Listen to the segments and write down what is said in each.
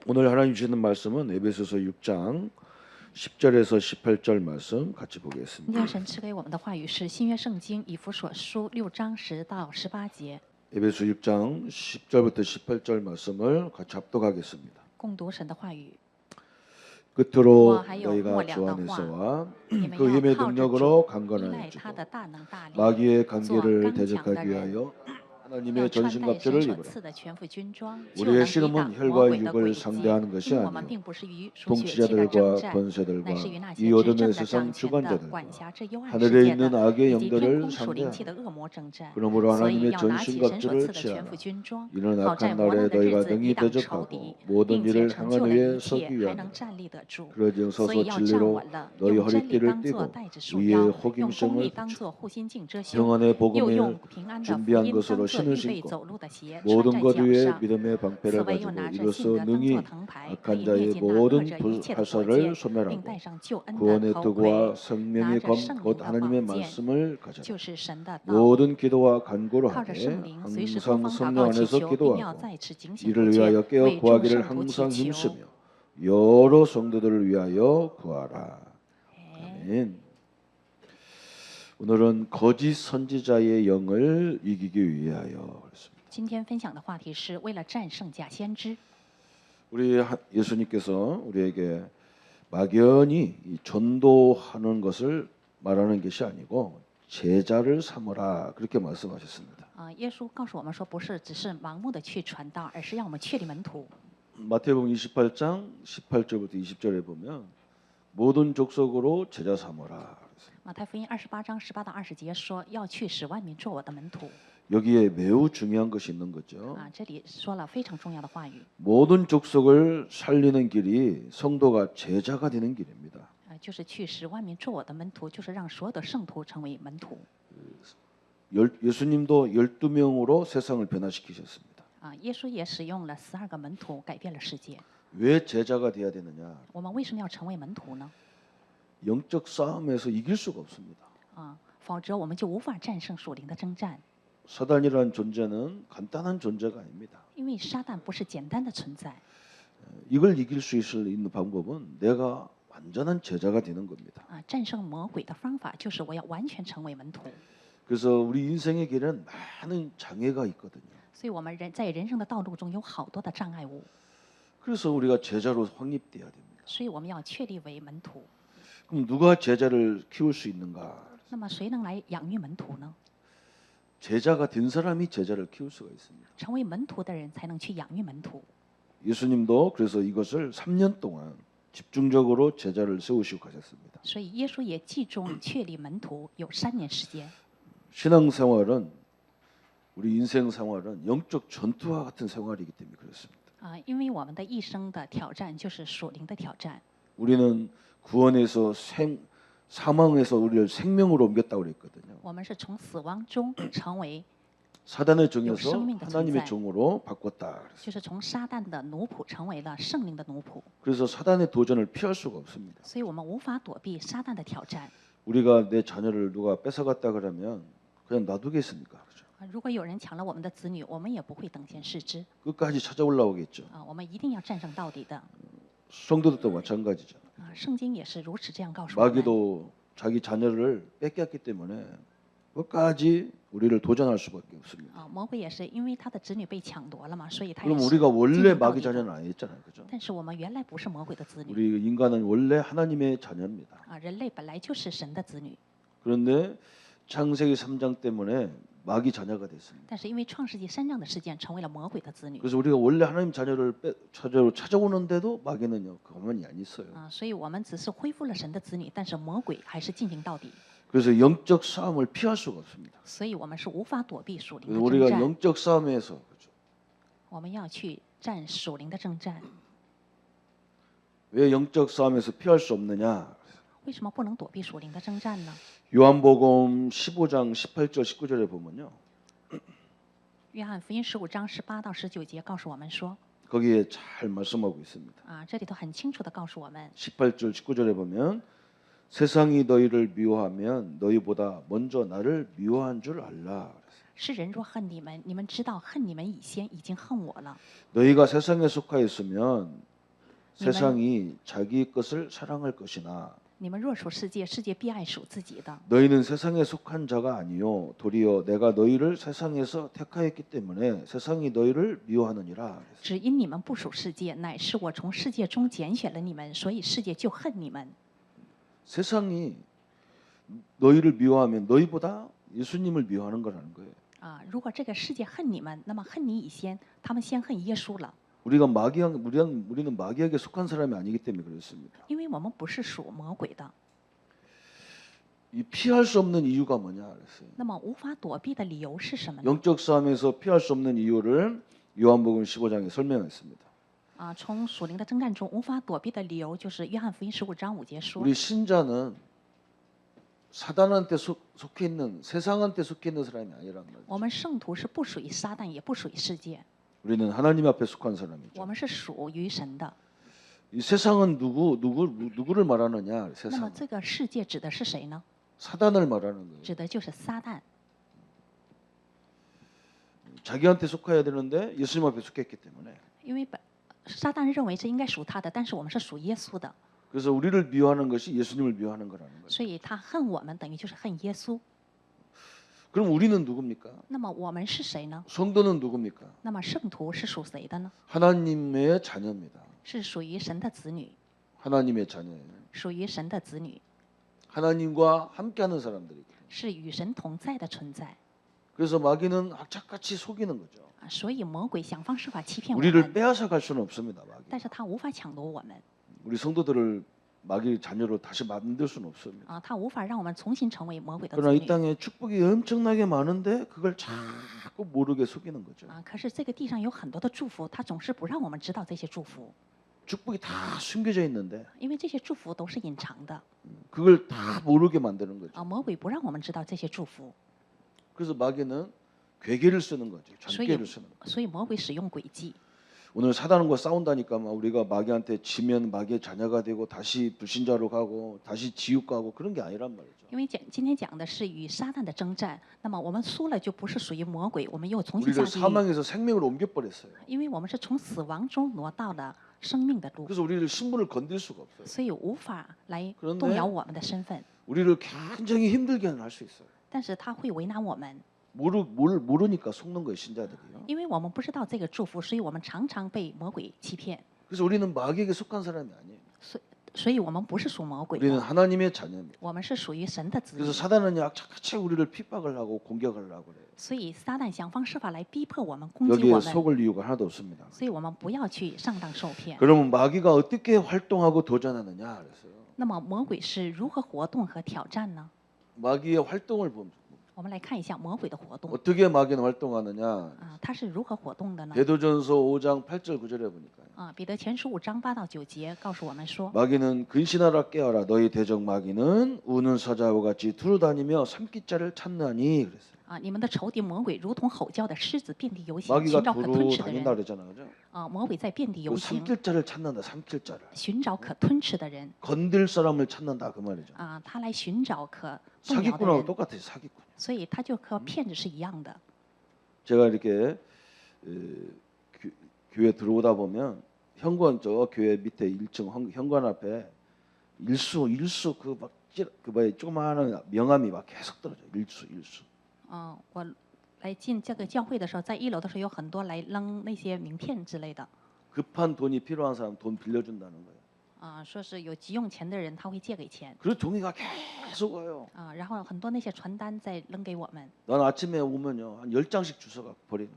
오늘 하나님 주시는 말씀은 에베소서 6장 10절에서 18절 말씀 같이 今 보겠습니다. 天神赐给我们的话语是新约圣经以弗所书6章10到18节， 에베소 6장 10절부터 18절 말씀을 같이 합독하겠습니다. 共读神的话语。 끝으로 我还有末 너희가 了 주 的话， 안에서와 你们 그 要 힘의 靠着 능력으로 主，依 강건하여 赖 주고 他的大能大力， 마귀의 做 관계를 刚强的 대적하기 人， 위하여 要 하나님의 穿戴神 전신갑주를 所 입으라. 赐的全副军装，就 우리의 能抵 씨름은 挡魔 혈과 鬼的 육을 诡计。 상대하는 것이 因为我们 아니요 并不是与属血气的征 통치자들과 战，乃 권세들과 是与那 이 些执 어둠의 政的、 세상 掌权的、 주관자들 管辖这幽暗世 하늘에 界 있는 的， 악의 以及天 영들을 空属灵气 상대하라. 的恶魔征战。 그러므로 所以 하나님의 要拿起神所 전신갑주를 赐的全 취하라. 副军装， 이는 好在 악한 磨难 날에 的日 너희가 子 능히 抵挡仇 대적하고 敌， 모든 并且 일을 成就 행한 了 후에 一切， 서기 还 위하여 能站立得住。 그러지 所 서서 以要站 진리로 稳了， 너희 用真理 허리띠를 当作 띠고 带子束 위에 腰，用公 호김성을 义当 붙여 作护心镜遮胸， 평안의 又 복음을 用平安的福 준비한 音当 것으로 作 신을 预备 신고 走路的鞋，穿 모든 在 것 脚 위에 上。 믿음의 刺 방패를 猬又 가지고 拿着信 이로써 德当作 능히 藤牌，可 악한 以灭 자의 尽那恶 모든 者一切的火 화살을 箭，并 소멸하고 戴上救恩的 구원의 头 뜻과 盔，拿 생명의 着 검 圣灵 곧 的 하나님의 宝剑， 말씀을 가져라. 就是神的道。 모든 기도와 간구로 靠着 하되 圣灵，随时多 항상 方祷 성령 告祈 안에서 求，并要 기도하고 在此警醒不 이를 倦， 위하여 깨어 为众 구하기를 圣徒祈 항상 求。 힘쓰며 여러 성도들을 위하여 구하라. 아멘. 오늘은 거짓 선지자의 영을 이기기 위하여 그렇습니다. 今天分享的话题是为了战胜假先知。 우리 예수님께서 우리에게 막연히 이 전도하는 것을 말하는 것이 아니고 제자를 삼으라 그렇게 말씀하셨습니다. 耶稣告诉我们说，不是只是盲目的去传道，而是让我们确立门徒。 마태복음 28장 18절부터 20절에 보면 모든 족속으로 제자 삼으라. 马太福音28章18到20节说，要去使万民做我的门徒。 여기에 매우 중요한 것이 있는 거죠. 这里说了非常重要的话语。 모든 족속을 살리는 길이 성도가 제자가 되는 길입니다. 就是去使万民做我的门徒，就是让所有的圣徒成为门徒。 예수님도 12명으로 세상을 변화시키셨습니다. 耶稣也使用了12个门徒，改变了世界。 왜 제자가 돼야 되느냐? 我们为什么要成为门徒呢？ 영적 싸움에서 이길 수가 없습니다. 否则我们就无法战胜属灵的征战。 사단이라는 존재는 간단한 존재가 아닙니다. 因为撒旦不是简单的存在。 이걸 이길 수 있는 방법은 내가 완전한 제자가 되는 겁니다. 战胜魔鬼的方法就是我要完全成为门徒。 그래서 우리 인생의 길은 많은 장애가 있거든요. 所以我们在人生的道路中有好多的障碍物， 그래서 우리가 제자로 확립돼야 됩니다. 所以我们要确立为门徒。 그럼 누가 제자를 키울 수 있는가? 那么谁能来养育门徒呢？ 제자가 된 사람이 제자를 키울 수가 있습니다. 成为门徒的人才能去养育门徒。 예수님도 그래서 이것을 3년 동안 집중적으로 제자를 세우시고 가셨습니다. 所以耶稣也集中确立门徒有3年时间。 신앙생활은 우리 인생 생활은 영적 전투와 같은 생활이기 때문에 그렇습니다. 因为我们的一生的挑战就是属灵的挑战。 우리는 구원에서 사망에서 우리를 생명으로 옮겼다고 그랬거든요. 我们是从死亡中成为， 사단의 종에서 생명의 하나님의 존재. 종으로 바꿨다. 그랬어요. 就是从撒旦的奴仆成为了圣灵的奴仆。 그래서 사단의 도전을 피할 수가 없습니다. 所以我们无法躲避撒旦的挑战。 우리가 내 자녀를 누가 뺏어갔다 그러면 그냥 놔두겠습니까? 그렇죠? 如果有人抢了我们的子女，我们也不会等闲视之。 끝까지 찾아올라오겠죠. 我们一定要战胜到底的。 성도들도 마찬가지죠. 圣经也是如此这样告诉我们。 마귀도 자기 자녀를 뺏겼기 때문에 끝까지 우리를 도전할 수밖에 없습니다. 魔鬼也是因为他的子女被抢夺了嘛，所以他也 그럼 是 우리가 竞 원래 争到 마귀 底的。 자녀는 아니었잖아요, 그죠? 但是我们原来不是魔鬼的子女 우리 인간은 원래 하나님의 자녀입니다. 人类本来就是神的子女， 그런데 창세기 3장 때문에 마귀 자녀가 됐습니다. 但是因为创世纪3章的事件成为了魔鬼的子女 그래서 우리가 원래 하나님 자녀를 찾아오는데도 마귀는요 가만히 안 있어요. 所以我们只是恢复了神的子女，但是魔鬼还是进行到底， 그래서 영적 싸움을 피할 수가 없습니다. 所以我们是无法躲避属灵 그래서 的征 우리가 战， 영적 싸움에서 그죠? 我们要去战属灵的征战。 왜 영적 싸움에서 피할 수 없느냐? 为什么不能躲避属灵的征战呢？ 요한복음 15장 18절 19절에 보면요. 约翰福音15章18到19节告诉我们说， 거기에 잘 말씀하고 있습니다. 这里头很清楚的告诉我们， 18절 19절에 보면 세상이 너희를 미워하면 너희보다 먼저 나를 미워한 줄 알라. 世人若恨你们，你们知道恨你们以先已经恨我了。 너희가 세상에 속하였으면 세상이 자기 것을 사랑할 것이나 你们若属世界，世界必爱属自己的。 너희는 세상에 속한 자가 아니요 도리어 내가 너희를 세상에서 택하였기 때문에 세상이 너희를 미워하느니라. 只因你们不属世界，乃是我从世界中拣选了你们，所以世界就恨你们。 세상이 너희를 미워하면 너희보다 예수님을 미워하는 거라는 거예요. 如果这个世界恨你们，那么恨你以先，他们先恨耶稣了。 우리는 마귀에게 속한 사람이 아니기 때문에 그렇습니다. 因为我们不是属魔鬼的。 이 피할 수 없는 이유가 뭐냐 그랬어요. 那么无法躲避的理由是什么呢？ 영적 싸움에서 피할 수 없는 이유를 요한복음 15장에 설명했습니다. 从属灵的征战中无法躲避的理由，就是约翰福音15章5节说， 우리 신자는 사단한테 속해 있는 세상한테 속해 있는 사람이 아니란 말이에요. 我们圣徒是不属于撒旦，也不属于世界， 우리는 하나님 앞에 속한 我 사람이죠. 们是属于神的。 이 세상은 누구를 말하느냐? 那么 세상 这个世界指的是谁呢？ 사단을 말하는 거예요. 指的就是撒旦。 자기한테 속해야 되는데 예수님 앞에 속했기 때문에 因为撒旦认为这应该属他的，但是我们是属耶稣的， 그래서 우리를 미워하는 것이 예수님을 미워하는 거라는 거예요. 所以他恨我们，等于就是恨耶稣。 그럼 우리는 누굽니까? 那么我们是谁呢？ 성도는 누굽니까? 那么圣徒是属谁的呢？ 하나님의 자녀입니다. 是属于神的子女， 하나님의 자녀예요. 属于神的子女， 하나님과 함께하는 사람들이고. 是与神同在的存在。 그래서 마귀는 악착같이 속이는 거죠. 所以魔鬼想方设法欺骗我 우리를 们， 빼앗아 갈 수는 없습니다. 마귀. 但是他无法抢夺我们 우리 성도들을 마귀 자녀로 다시 만들 수는 없습니다. 他无法让我们重新成为魔鬼的 그러나 子 이 女 땅에 축복이 엄청나게 많은데 그걸 자꾸 모르게 속이는 거죠. 可是这个地上有很多的祝福，他总是不让我们知道这些祝福， 축복이 다 숨겨져 있는데 因为这些祝福都是隐藏的 그걸 다 모르게 만드는 거죠. 魔鬼不让我们知道这些祝福， 그래서 마귀는 괴계를 쓰는 거죠. 所以 잔꾀를 쓰는 거죠. 所以魔鬼使用诡计。 오늘 사단과 싸운다니까 막 우리가 마귀한테 지면 마귀의 자녀가 되고 다시 불신자로 가고 다시 지옥 가고 그런 게 아니란 말이죠. 因为今天讲的是与撒旦的征战，那么我们输了就不是属于魔鬼，我们又重新下 우리를 地狱， 사망에서 생명으로 옮겨버렸어요. 因为我们是从死亡中挪到了生命的路， 그래서 우리를 신분을 건들 수가 없어요. 所以无法来 그런데 动摇我们的身份， 우리를 굉장히 힘들게는 할 수 있어요. 但是他会为难我们， 모르니까 속는 거예요, 신자들이요. 因为我们不知道这个祝福，所以我们常常被魔鬼欺骗， 그래서 우리는 마귀에게 속한 사람이 아니에요. 所以我们不是属魔鬼 우리는 的， 하나님의 자녀입니다. 我们是属于神的子 그래서 女， 사단은 약착같이 우리를 핍박을 하고 공격을 하고 그래요. 所以撒旦想方设法来逼迫我们、攻击 여기에 我们， 속을 이유가 하나도 없습니다. 所以我们不要去上当受骗。 그러면 마귀가 어떻게 활동하고 도전하느냐 그랬어요. 那么魔鬼是如何活动和挑战呢？ 마귀의 활동을 보면 我们来看一下魔鬼的活动 어떻게 마귀는 활동하느냐. 他是如何活动的呢？ 베드로전서 5장 8절 9절에 보니까요. 彼得前书5章8到9节告诉我们说， 마귀는 근신하라 깨어라 너희 대적 마귀는 우는 사자와 같이 두루다니며 삼키자를 찾나니 그랬어요. 你们的仇敌魔鬼如同吼叫的狮子，遍地游行， 마귀가 寻找可吞吃的 두루다닌다 人。 그랬잖아, 그죠? 魔鬼在遍地 그 游行， 삼킬 자를 찾는다, 삼킬 자를. 寻找可吞吃的人。 건들 사람을 찾는다 그 말이죠. 他来寻找可动摇的 사기꾼하고 人， 똑같아요, 사기꾼. 所以他就和骗子是一样的。 제가 이렇게 교회 들어오다 보면 현관 저 교회 밑에 1층 현관 앞에 일수 그막 그 뭐야 조그마한 명함이 막 계속 떨어져 일수. 我来进这个教会的时候，在1楼的时候有很多来扔那些名片之类的。 급한 돈이 필요한 사람 돈 빌려준다는 거예요. 说是有急用钱的人他会借给钱。 그리고 종이가 계속 와요. 然后很多那些传单再扔给我们。 난 아침에 오면요 한 10장씩 주워가 버리는.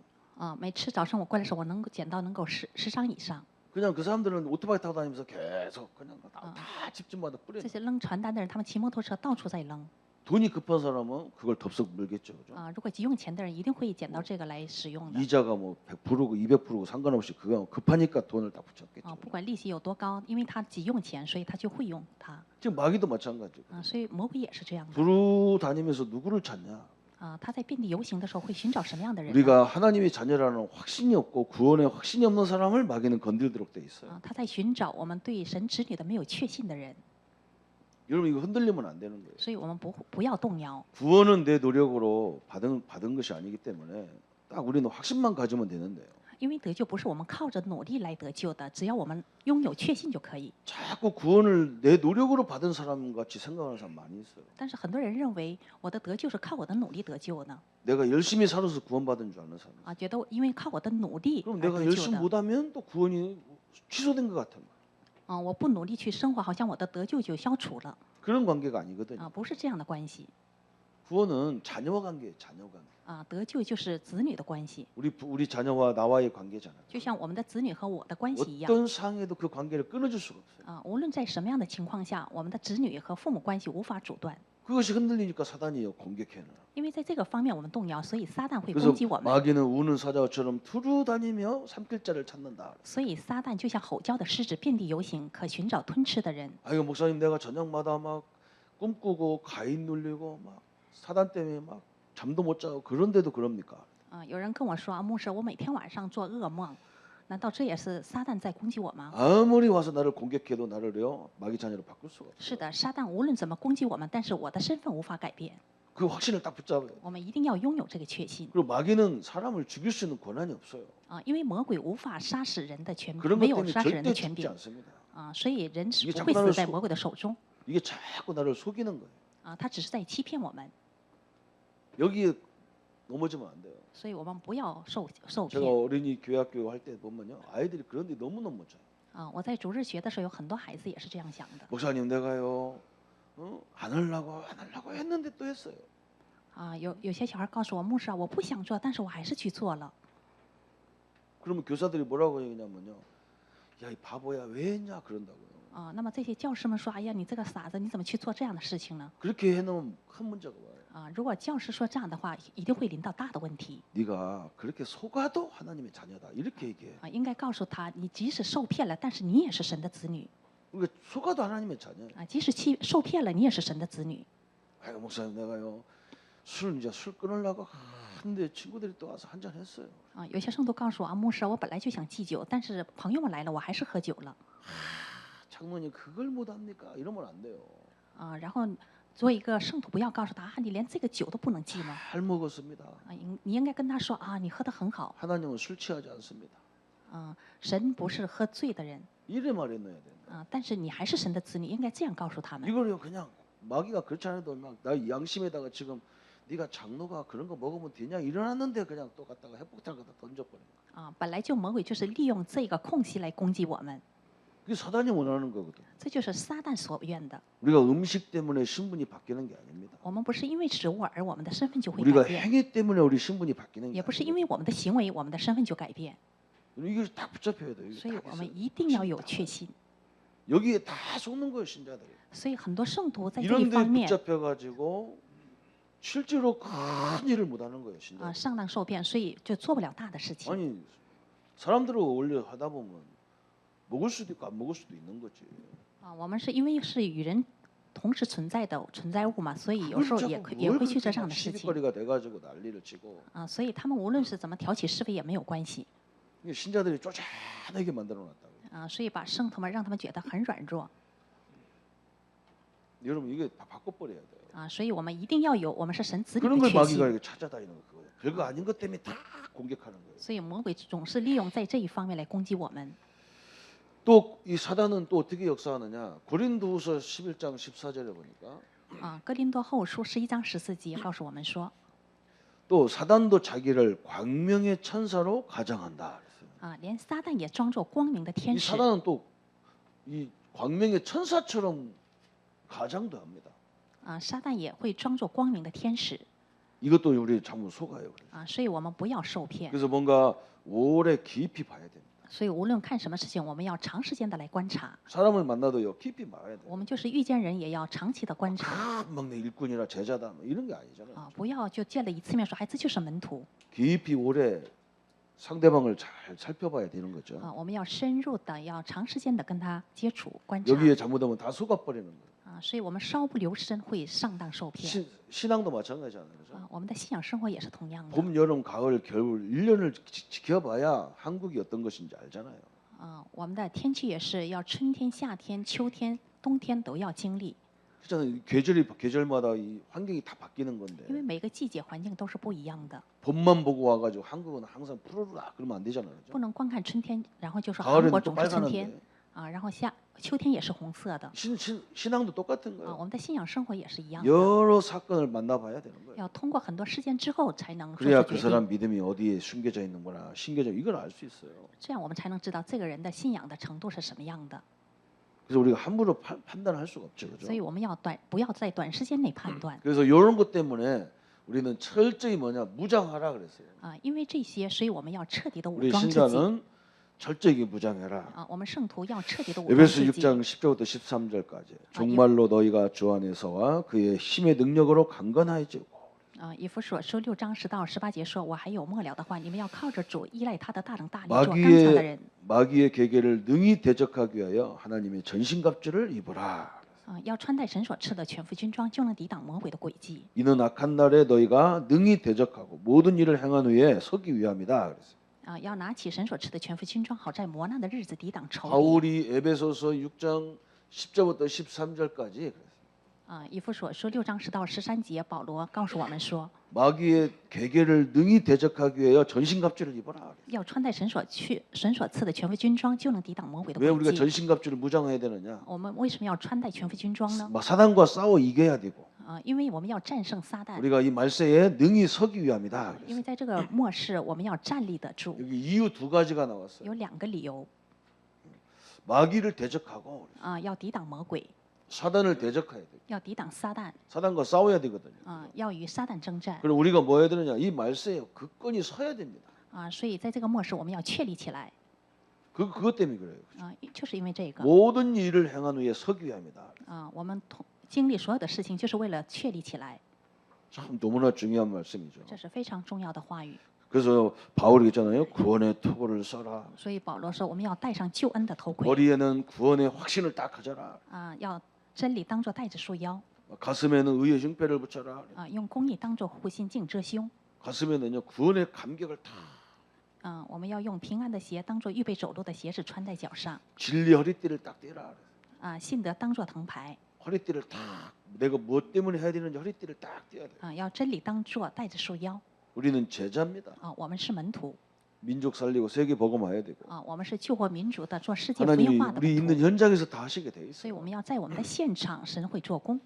每次早上我过来的时候，我能够捡到能够10张以上。 그냥 그 사람들은 오토바이 타고 다니면서 계속 그냥 다 집집마다 뿌려. 这些扔传单的人，他们骑摩托车到处在扔。 돈이 급한 사람은 그걸 덥석 물겠죠, 그죠? 如果急用钱的人，一定会捡到这个来使用的。 이자가 뭐 100%고 200%고 상관없이 그거 급하니까 돈을 다 붙였겠죠. 不管利息有多高，因为他急用钱，所以他就会用它。 지금 마귀도 마찬가지고. 所以魔鬼也是这样的。 두루 다니면서 누구를 찾냐? 他在遍地游行的时候会寻找什么样的人呢？ 우리가 하나님의 자녀라는 확신이 없고 구원의 확신이 없는 사람을 마귀는 건들도록 돼 있어요. 他在寻找我们对神子女的没有确信的人。 여러분 이거 흔들리면 안 되는 거예요. 所以我们不要动摇。 구원은 내 노력으로 받은 것이 아니기 때문에 딱 우리는 확신만 가지면 되는데요. 因为得救不是我们靠着努力来得救的，只要我们拥有确信就可以。 자꾸 구원을 내 노력으로 받은 사람 같이 생각하는 사람 많이 있어요. 但是很多人认为我的得救是靠我的努力得救呢， 내가 열심히 살아서 구원받은 줄 아는 사람. 觉得因为靠我的努力 그럼 而 내가 得救 열심히 的。 못하면 또 구원이 취소된 것 같은 거야. 我不努力去生活，好像我的得救就消除了。 그런 관계가 아니거든요. 不是这样的关系。 구원은 자녀와 관계예요. 자녀 관계. 得救就是子女的关系， 우리 자녀와 나와의 관계잖아요. 就像我们的子女和我的关系一样。 어떤 상황에도 그 관계를 끊어줄 수가 없어요. 无论在什么样的情况下，我们的子女和父母关系无法阻断。 그것이 흔들리니까 사단이 공격해요. 因为在这个方面我们动摇，所以撒旦会 그래서 攻击我们。 마귀는 우는 사자처럼 두루다니며 삼킬 자를 찾는다. 所以撒旦就像吼叫的狮子，遍地游行，可寻找吞吃的人。 아이고 목사님 내가 저녁마다 막 꿈꾸고 가인 눌리고 막 사단 때문에 막 잠도 못 자고 그런데도 그럽니까? 有人跟我说牧师，我每天晚上做噩梦，难道这也是撒旦在攻击我吗？ 아무리 와서 나를 공격해도 나를요 마귀 자녀로 바꿀 수가 없어요. 是的，撒旦无论怎么攻击我们，但是我的身份无法改变。 그 확신을 딱 붙잡아요. 我们一定要拥有这个确信。 그리고 마귀는 사람을 죽일 수 있는 권한이 없어요. 因为魔鬼无法杀死人的权 그런 柄，没 것 有 때문에 杀死人的 절대 权 죽지 柄。 않습니다. 所以人是 이게 不会 자꾸 나를 死在 속 魔鬼的手中。 이게 자꾸 나를 속이는 거예요. 他只是在欺骗我们， 여기에 넘어지면 안 돼요. 所以我们不要受 제가 骗。 어린이 교회학교 할 때 보면요 아이들이 그런데 너무 넘어져요. 我在主日学的时候，有很多孩子也是这样想的。 목사님 내가요 안 하려고 했는데 또 했어요. 有些小孩告诉我，牧师啊，我不想做，但是我还是去做了。 그러면 교사들이 뭐라고 얘기냐면요. 야 이 바보야 왜 했냐 그런다고요. 那么这些教师们说，哎呀，你这个傻子，你怎么去做这样的事情呢？ 그렇게 해놓으면 큰 문제가 와요. 如果教师说这样的话，一定会临到大的问题。 네가 그렇게 속아도 하나님의 자녀다 이렇게 얘기해. 应该告诉他，你即使受骗了，但是你也是神的子女。 그러니까 속아도 하나님의 자녀예요. 即使受骗了，你也是神的子女。 아이고 목사님 내가요 술 끊으려고 하는데 친구들이 또 와서 한잔 했어요. 有些圣徒告诉我，牧师，我本来就想忌酒，但是朋友们来了，我还是喝酒了。 장로님 그걸 못 합니까? 이러면 안 돼요. 然后作为一个圣徒，不要告诉他，你连这个酒都不能忌吗？ 잘 먹었습니다. 你应该跟他说，你喝得很好。 하나님은 술 취하지 않습니다. 神不是喝醉的人。 이래 말해 넣어야 된다. 但是你还是神的子女，应该这样告诉他们。 이걸요 그냥 마귀가 그렇지 않아도 막 나 양심에다가 지금 네가 장로가 그런 거 먹으면 되냐 일어났는데 그냥 또 갖다가 핵폭탄 갖다 던져버린 거야. 本来就魔鬼就是利用这个空隙来攻击我们， 그게 사단이 원하는 거거든. 这就是撒旦所愿的。 우리가 음식 때문에 신분이 바뀌는 게 아닙니다. 我们不是因为食物而我们的身份就会 우리가 改变， 행위 때문에 우리 신분이 바뀌는 게 也不是因 아닙니다. 为我们的行为，我们的身份就改变。 이게 딱 붙잡혀야 돼요. 이게 所以 딱 我们 있어요. 一定要有确信。 여기에 다 속는 거예요 신자들이. 所以很多圣徒在这一 이런 데 方面 붙잡혀가지고 실제로 큰 일을 못하는 거예요 신자. 上当受骗，所以就做不了大的事情。 아니 사람들을 어울려 하다 보면 먹을 수도 있고 안 먹을 수도 있는 거지. 我们是因为是与人同时存在的存在物嘛，所以有时候也会去做这样的事情。 시비거리가 돼가지고 난리를 치고. 所以他们无论是怎么挑起是非也没有关系。 이게 신자들이 쪼잔하게 만들어놨다고. 所以把圣徒们让他们觉得很软弱。 여러분 이게 다 바꿔버려야 돼요. 所以我们一定要有我们是神子女 그런 的 걸 确 마귀가 信。 이렇게 찾아다니는 거예요. 별거 아닌 것 때문에 다 공격하는 거예요. 所以魔鬼总是利用在这一方面来攻击我们。 또 이 사단은 또 어떻게 역사하느냐? 고린도후서 11장 14절에 보니까 哥林多后书11章14节告诉我们说， 또 사단도 자기를 광명의 천사로 가장한다. 그랬어요. 连撒旦也装作光明的 이 天使。 사단은 또 이 광명의 천사처럼 가장도 합니다. 撒旦也会装作光明的天使。 이것도 우리 참 속아요. 所以我们不要受骗。 그래서 뭔가 오래 깊이 봐야 됩니다. 所以无论看什么事情，我们要长时间的来观察。 사람을 만나도요 깊이 봐야 돼요. 我们就是遇见人也要长期的观察。 막내 일꾼이라 제자다 뭐 이런 게 아니잖아요. 不要就见了一次面说，哎，这就是门徒。 깊이 오래 상대방을 잘 살펴봐야 되는 거죠. 我们要深入的，要长时间的跟他接触观察。 여기에 잘못하면 다 속아버리는 거예요. 所以我们稍不留神会上当受骗。 신앙도 마찬가지잖아요. 그죠? 我们的信仰生活也是同样的。 봄, 여름, 가을, 겨울 1년을 지켜봐야 한국이 어떤 것인지 알잖아요. 我们的天气也是要春天、夏天、秋天、冬天都要经历。 그렇잖아요. 계절마다 이 환경이 다 바뀌는 因为 건데 每个季节环境都是不一样的， 봄만 보고 와가지고 한국은 항상 푸르르라 그러면 안 되잖아요. 不 그죠? 能光看春天，然后就说韩 가을에는 国 또 总是春天 빨간데 啊，然后秋天也是红色的 신앙도 똑같은 啊， 거예요. 我们的信仰生活也是一样的， 여러 사건을 만나봐야 되는 거예요. 要通过很多事件之后才能做 그래야 出 그 决定， 사람 믿음이 어디에 숨겨져 있는구나, 심겨져 이걸 알 수 있어요. 这样我们才能知道这个人的信仰的程度是什么样的。 그래서 우리가 함부로 판단할 수가 없죠, 所 그죠? 以我们不要在短时间内判断 그래서 이런 것 때문에 우리는 철저히 무장하라 그랬어요. 啊，因为这些，所以我们要彻底的武 우리 装自己 신자는 철저히 무장해라. 啊，我们圣徒要彻底的武装 에베소 自己 6장 10절부터 13절까지 정말로 너희가 주 안에서와 그의 힘의 능력으로 강건해지고 啊。以弗所书6章10到18节说：“我还有末了的话，你们要靠着主，依赖他的大能大力，做刚强的人 마귀의 계계를 능히 대적하기 위하여 하나님의 전신갑주를 입으라. 啊，要穿戴神所赐的全副军装，就能抵挡魔鬼的诡计。 이는 악한 날에 너희가 능히 대적하고 모든 일을 행한 후에 서기 위함이다. 그랬어요. 啊，要拿起神所赐的全副军装，好在磨难的日子抵挡仇敌。 바울이 에베소서 6장 10절부터 13절까지 그랬어요. 啊，以弗所书6章10到13节，保罗告诉我们说， 마귀의 계계를 능히 대적하기 위하여 전신갑주를 입어라. 그랬어요. 要穿戴神所赐的全副军装，就能抵挡魔鬼的 왜 우리가 诡计。 전신갑주를 무장해야 되느냐? 我们为什么要穿戴全副军装呢？ 막 사단과 싸워 이겨야 되고 啊，因为我们要战胜撒旦， 우리가 이 말세에 능히 서기 위함이다. 因 그랬어요. 为在这个末世，我们要站立得住。 여기 이유 두 가지가 나왔어요. 有2个理由 마귀를 대적하고 啊，要抵挡魔鬼， 사단을 대적해야 돼. 要抵挡撒旦 사단과 싸워야 되거든요. 啊，要与撒旦征战 그리고 우리가 뭐 해야 되느냐? 이 말세에 굳건히 서야 됩니다. 啊，所以在这个末世，我们要确立起来 그것 때문에 그래요. 啊，就是因为这个 모든 일을 행한 후에 서기 위함이다. 啊，我们经历所有的事情，就是为了确立起来， 참 너무나 중요한 말씀이죠. 这是非常重要的话语。 그래서 바울이 있잖아요. 구원의 토고를 써라. 所以保罗说，我们要戴上救恩的头盔 머리에는 구원의 확신을 딱 가져라. 啊，要真理当作带子束腰 가슴에는 의의 흉패를 붙여라. 啊，用公义当作护心镜遮胸 가슴에는요 구원의 감격을 다 啊，我们要用平安的鞋当作预备走路的鞋子穿在脚上 진리 허리띠를 딱 떼라. 啊，信德当作藤牌 허리띠를 딱 내가 무엇 때문에 해야 되는지 허리띠를 딱 떼야 돼. 啊，要真理当作带子束腰 우리는 제자입니다. 啊，我们是门徒 민족 살리고 세계 복음화해야 되고 啊，我们是救活民族的，做世界福 하나님이 音化的 우리 门 있는 徒， 현장에서 다 하시게 돼 所以 있어요. 我们要在我们的现场，神会做工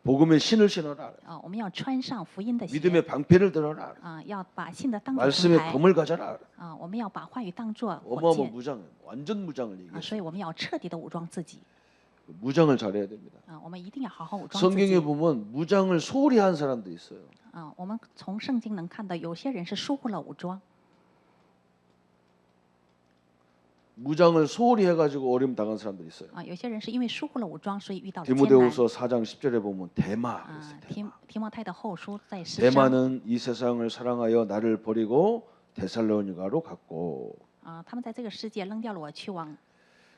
복음의 신을 신어라. 啊，我们要穿上福音的鞋 믿음의 방패를 들어라. 啊，要把信德当作藤 말씀의 牌 검을 가져라. 啊，我们要把话语当作火 어마어마 箭 무장을 완전 무장을 啊，所以 얘기해요. 我们要彻底的武装自己 무장을 잘해야 됩니다. 啊，我们一定要好好武装自 성경에 己 보면 무장을 소홀히 한 사람도 있어요. 啊。我们从圣经能看到，有些人是疏忽了武装 무장을 소홀히 해가지고 어려움 당한 사람들이 있어요. 啊，有些人是因为疏忽了武装，所以遇到了艰难 디모데후서 4장 10절에 보면 대마 啊 그랬어요. 。提摩太的后书在10章 대마는 이 세상을 사랑하여 나를 버리고 데살로니가로 갔고 啊，他们在这个世界扔掉了我，去往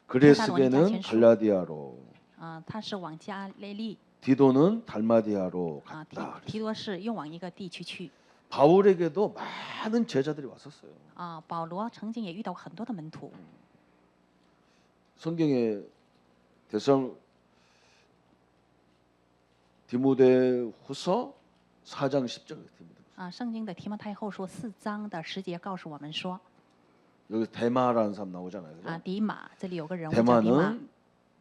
그레스게는 갈라디아로 啊，他是往加利利 디도는 달마디아로 啊，갔다. 提多是又往一个地区去 바울에게도 많은 제자들이 왔었어요. 啊。保罗曾经也遇到很多的门徒 성경에 디모데후서 4장 10절 디모데. 啊，圣经的提摩太后书4章的10节告诉我们说 여기 대마라는 사람 나오잖아요. 啊， 그죠? 迪马这里有个人物叫迪马 대마는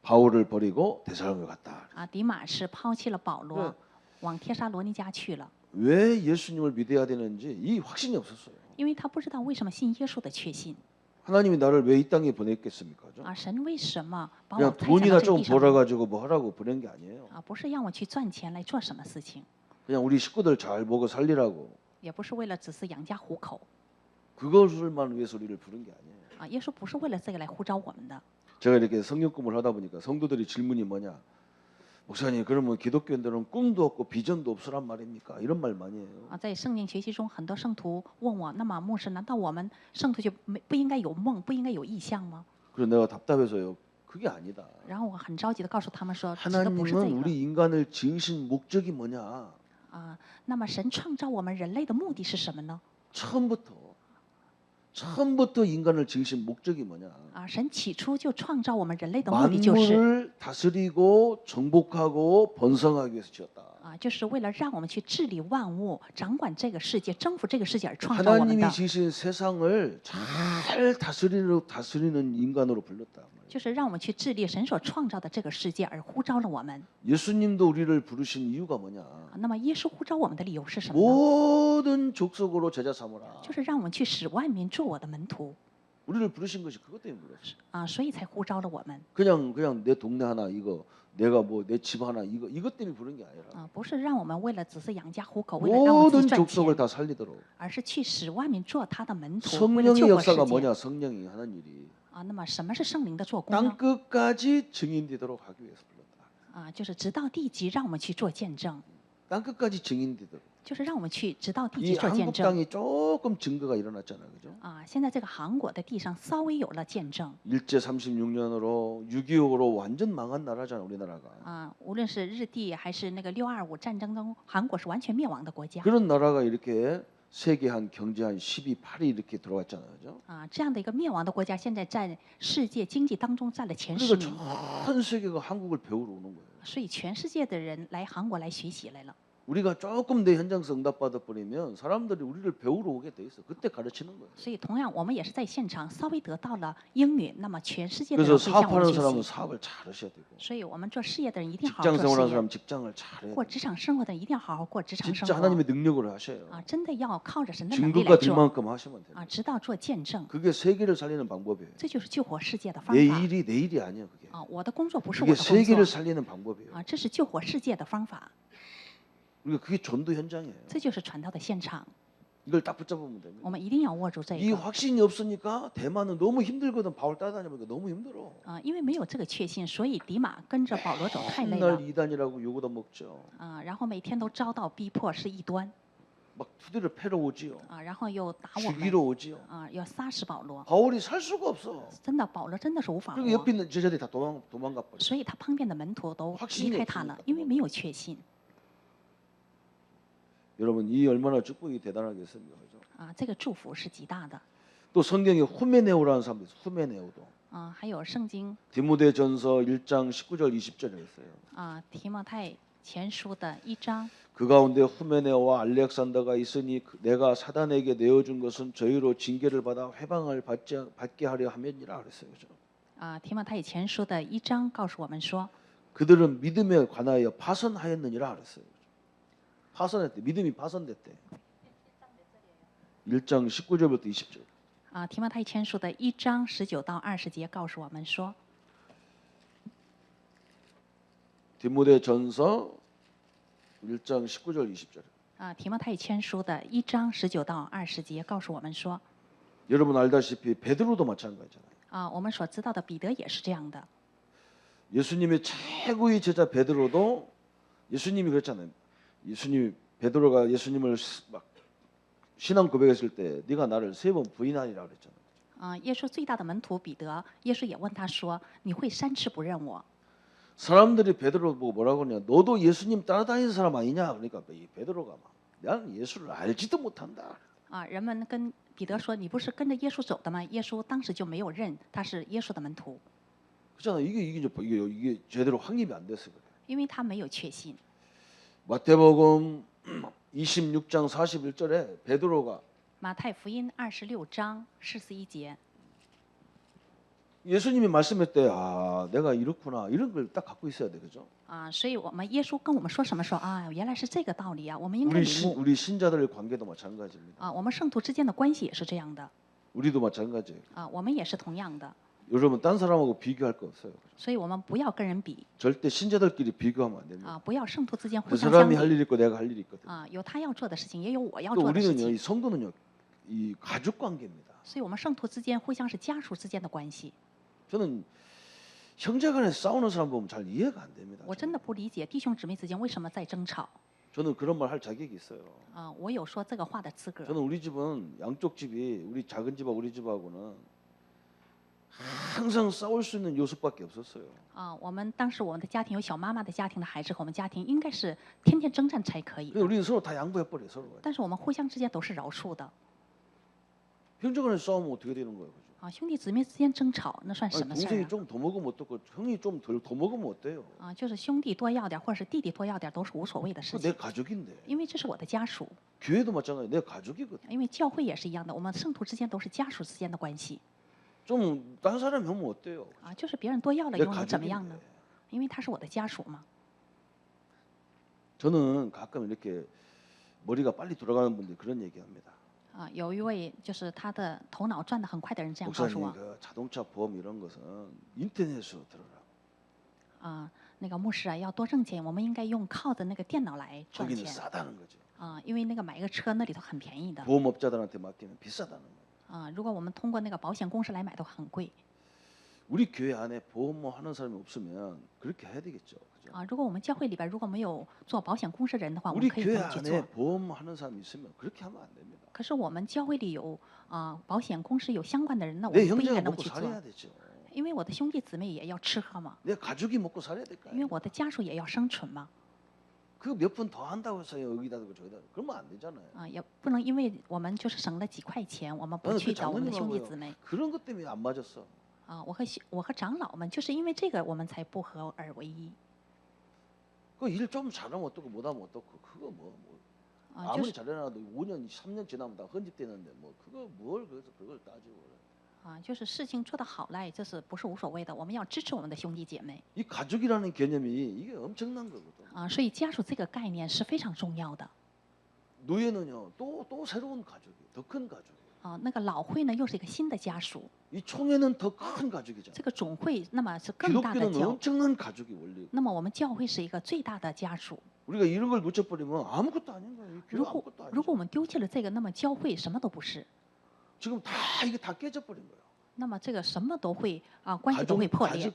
바울을 버리고 데살로니가 갔다. 啊，迪马是抛弃了保罗 네 ，往帖撒罗尼迦去了， 왜 예수님을 믿어야 되는지 이 확신이 없었어요. 因为他不知道为什么信耶稣的确信 하나님이 나를 왜 이 땅에 보냈겠습니까? 啊，神为什么把我 그냥 派遣到 돈이나 这个 좀 地上 벌어가지고 뭐 하라고 보낸 게 아니에요. 啊，不是让我去赚钱来做什么事情， 그냥 우리 식구들 잘 먹어 살리라고 也不是为了只是养家糊口 그것을만 위해서 우리를 부른 게 아니에요. 啊，耶稣不是为了这个来呼召我们的 제가 이렇게 성경 꿈을 하다 보니까 성도들이 질문이 뭐냐? 목사님 그러면 기독교인들은 꿈도 없고 비전도 없으란 말입니까? 이런 말 많이 해요. 啊。在圣经学习中，很多圣徒问我，那么牧师，难道我们圣徒就不应该有梦，不应该有意向吗？ 그래서 내가 답답해서요. 그게 아니다. 然后我很着急的告诉他们说，指的不是这 하나님은 个 우리 인간을 지으신 목적이 뭐냐? 啊。那么神创造我们人类的目的是什么呢？ 처음부터 처음부터 인간을 지으신 목적이 뭐냐? 啊，神起初就创造我们人类的目的就是 만물을 다스리고 정복하고 번성하기 위해서 지었다. 啊，就是为了让我们去治理万物、掌管这个世界、征服这个世界而创造我们 하나님이 的， 지으신 세상을 잘 다스리는 인간으로 불렀다. 就是让我们去治理神所创造的这个世界而呼召了我们。 예수님도 우리를 부르신 이유가 뭐냐? 啊那么耶稣呼召我们的理由是什么呢？ 모든 족속으로 제자 삼으라. 就是让我们去使万民做我的门徒 우리를 부르신 것이 그것 때문에 불렀어. 啊，所以才呼召了我们 그냥 내 동네 하나 이거 내가 뭐 내 집 하나 이것 때문에 부른 게 아니라 啊，不是让我们为了只是养家糊口，为了让我们自 모든 己赚 족속을 钱， 다 살리도록. 而是去使万民做他的门徒，为了 성령의 救活世 역사가 界 뭐냐? 성령이 하는 일이 啊。那么什么是圣灵的做工 땅 呢？ 끝까지 증인되도록 하기 위해서 불렀다. 啊，就是直到地极，让我们去做见证， 땅 끝까지 증인되도록. 就是让我们去直到地 이 极做见 한국 证。 땅이 조금 증거가 일어났잖아요, 그죠? 啊，现在这个韩国的地上稍微有了见证 일제 36년으로 6.25로 완전 망한 나라잖아, 우리나라가. 啊，无论是日帝还是那个6.25战争中，韩国是完全灭亡的国家 그런 나라가 이렇게 세계 한 경제 한 12, 8위 이렇게 들어갔잖아요, 그죠? 啊。这样的一个灭亡的国家，现在在世界经济当中占了前 그러니까 10名， 전 세계가 한국을 배우러 오는 거예요. 所以全世界的人来韩国来学习来了。 우리가 조금 내 현장에서 응답받아 버리면 사람들이 우리를 배우러 오게 돼 있어. 그때 가르치는 거예요. 所以同样，我们也是在现场稍微得到了英语，那么全世界的 그래서 人会向我们 사업하는 学 사람은 习。 사업을 잘 하셔야 되고 所以我们做事业的人一定好好 직장 做 생활하는 事业， 사람 직장을 잘 해야 过 돼요. 职场生活的人一定要好好过职场生 진짜 活 하나님의 능력으로 하셔요. 啊！真的要靠着神的能力 증거가 来 될 做 만큼 하시면 돼요. 啊，直到做见证， 그게 세계를 살리는 방법이에요. 这就是救活世界的方 내 法 일이 내 일이 아니에요, 그게. 啊！我的工作不是我 그게 的工 세계를 作 살리는 방법이에요. 啊，这是救活世界的方法， 그러니까 그게 전도 현장이에요. 这就是传道的现场。 이걸 딱 붙잡으면 됩니다. 我们一定要握住这 이 个 확신이 없으니까 대만은 너무 힘들거든. 바울 따라다니니까 너무 힘들어. 啊，因为没有这个确信，所以迪马跟着保罗走太累了 맨날 이단이라고 욕을 먹죠. 啊，然后每天都遭到逼迫是异端 막 투대를 패러 오지요. 啊，然后又打我们 죽이러 오지요. 啊，要杀死保罗。 바울이 살 수가 없어. 真的，保罗真的是无法 그리고 活 옆에 ， 있는 제자들이 다 도망가 버려. 所以他旁边的门徒都 확신이 离开他了 없으니까 ，因为没有确信 여러분 이 얼마나 축복이 대단하겠습니까, 그죠? 啊。这个祝福是极大的 또 성경에 후메네오라는 사람도 있어요. 후메네오도. 啊。还有圣经 디모데전서 1장 19절 20절에 있어요. 啊，提摩太前书的1章 그 가운데 후메네오와 알렉산더가 있으니 내가 사단에게 내어준 것은 저희로 징계를 받아 회방을 받게 하려 함이니라 그랬어요. 그죠? 啊，提摩太前书的1章告诉我们说， 그들은 믿음에 관하여 파선하였느니라 그랬어요. 파선했대. 믿음이 파선됐대. 1장 19절부터 20절. 啊，提摩太前书的1章19到20节告诉我们说， 디모데전서 1장 19절 20절. 啊，提摩太前书的1章19到20节告诉我们说， 여러분 알다시피 베드로도 마찬가지잖아요. 啊，我们所知道的彼得也是这样的 예수님의 최고의 제자 베드로도 예수님이 그랬잖아요. 예수님이 베드로가 예수님을 막 신앙 고백했을 때 네가 나를 3번 부인하리라 그랬잖아요. 啊，耶稣最大的门徒彼得，耶稣也问他说：“你会3次不认我？” 사람들이 베드로 보고 뭐라고 하냐? 너도 예수님 따라다니는 사람 아니냐? 그러니까 이 베드로가 막 나는 예수를 알지도 못한다. 啊，人们跟彼得说：“你不是跟着耶稣走的吗？”耶稣当时就没有认他是耶稣的门徒， 그렇잖아. 이게 제대로 확립이 안 됐어 그래. 因为他没有确信。 마태복음 26장 41절에 베드로가 马太福音26章41节， 예수님이 말씀했대. 아, 내가 이렇구나. 이런 걸 딱 갖고 있어야 돼. 그죠? 啊，所以我们耶稣跟我们说什么说啊，原来是这个道理啊，我们应该领悟 우리 신자들의 관계도 마찬가지입니다. 啊，我们圣徒之间的关系也是这样的 우리도 마찬가지예요. 啊，我们也是同样的， 여러분 딴 사람하고 비교할 거 없어요. 所以我们不要跟人比 절대 신자들끼리 비교하면 안 됩니다. 啊，不要圣徒之间互 그 相相 사람이 할 比 일 있고 내가 할 일이 있거든. 啊，有他要做的事情，也有我要 또 做的事 우리는요, 情， 이 성도는요, 이 가족 관계입니다. 所以我们圣徒之间互相是家属之间的关系。 저는 형제간에 싸우는 사람 보면 잘 이해가 안 됩니다. 我真的不理解弟兄姊妹之间为什么在争吵 저는 그런 말 할 자격이 있어요. 啊，我有说这个话的资格 저는 우리 집은 양쪽 집이 우리 작은 집하고 우리 집하고는 항상 싸울 수 있는 요소밖에 없었어요. 啊。我们当时我们的家庭有小妈妈的家庭的孩子和我们家庭应该是天天征战才可以 근데 的， 우리는 서로 다 양보해 버려 서로가. 但是我们互相之间都是饶恕的。 형제간의 싸움은 어떻게 되는 거예요, 그죠? 啊，兄弟姊妹之间争吵，那算 아니, 什么事儿 동생이 啊？ 좀 더 먹으면 어떻고 형이 좀 더 먹으면 어때요? 啊，就是兄弟多要点儿，或者是弟弟多要点儿，都是无所谓的事 그 내 情， 가족인데. 因为这是我的家属， 교회도 마찬가지. 내 가족이거든. 因为教会也是一样的，我们圣徒之间都是家属之间的关系 좀 다른 사람이 하면 어때요? 啊，就是别人多要了 내 又能怎么样呢？ 가족인데. 因为他是我的家属嘛。 저는 가끔 이렇게 머리가 빨리 돌아가는 분들이 그런 얘기합니다. 啊，有一位就是他的头脑转得很快的人这样告诉 목사님 我 그 자동차 보험 이런 것은 인터넷으로 들어라. 啊，那个牧师啊，要多挣钱，我们应该用靠着那个电脑来赚 거기는 钱 싸다는 거죠. 啊，因为那个买一个车那里头很便宜的 보험업자들한테 맡기면 비싸다는 거예요. 啊，如果我们通过那个保险公司来买的话很贵 우리 교회 안에 보험 뭐 하는 사람이 없으면 그렇게 해야 되겠죠. 그죠? 啊。如果我们教会里边如果没有做保险公司人的话，我 우리 们可以 교회 这么去 안에 做。 보험 하는 사람이 있으면 그렇게 하면 안 됩니다. 可是我们教会里有啊保险公司有相关的人，那我 내 们不应 형제가 该那么 먹고 去做， 살아야 되죠. 因为我的兄弟姊妹也要吃喝嘛， 내 가족이 먹고 살아야 될 거 因为 아니에요. 我的家属也要生存嘛。 그 몇 푼 더 한다고 해서 여기다 두고 저기다 그러면 안 되잖아요. 啊，也不能因为我们就是省了几块钱，我们不 나는 去 그 找我们的兄弟 장로님하고요 姊妹 그런 것 때문에 안 맞았어. 啊。我和长老们就是因为这个，我们才不合而为一 그 일 좀 잘하면 어떻고 못하면 어떻고 그거 뭐 啊，就 아무리 是 잘해놔도 5년, 3년 지나면 다 헌집되는데 뭐 그거 뭘 그래서 그걸 따지고 그래. 啊，就是事情做得好赖，这是不是无所谓的？我们要支持我们的兄弟姐妹 이 가족이라는 개념이 이게 엄청난 거거든. 啊，所以家属这个概念是非常重要的 노예는요 또 새로운 가족이 더 큰 가족이에요. 啊。那个老会呢，又是一个新的家属， 이 총회는 더 큰 가족이잖아. 这个总会那么是更大的 기독교는 教， 엄청난 가족이 원리. 那么我们教会是一个最大的家属。 우리가 이런 걸 놓쳐버리면 아무것도 아닌 거예요. 이 교회 如果 아무것도 如 아니죠. 果我们丢弃了这个，那么教会什么都不是， 지금 다 이게 다 깨져버린 거예요. 那么这个什么都会啊，关系都会破裂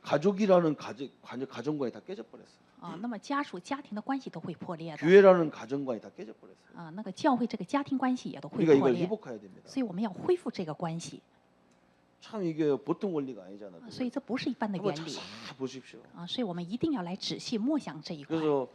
가족이라는 가정관이 다 깨져버렸어요. 啊，那么家属家庭的关系都会破裂的 교회라는 가정관이 다 깨져버렸어요. 啊，那个教会这个家庭关系也都会 우리가 破 이걸 裂， 회복해야 됩니다. 所以我们要恢复这个关系 참 이게 보통 원리가 아니잖아요. 啊，所以这不是一般的 한번 原理 자세히 보십시오. 啊，所以我们一定要来仔细默想这一块。 그래서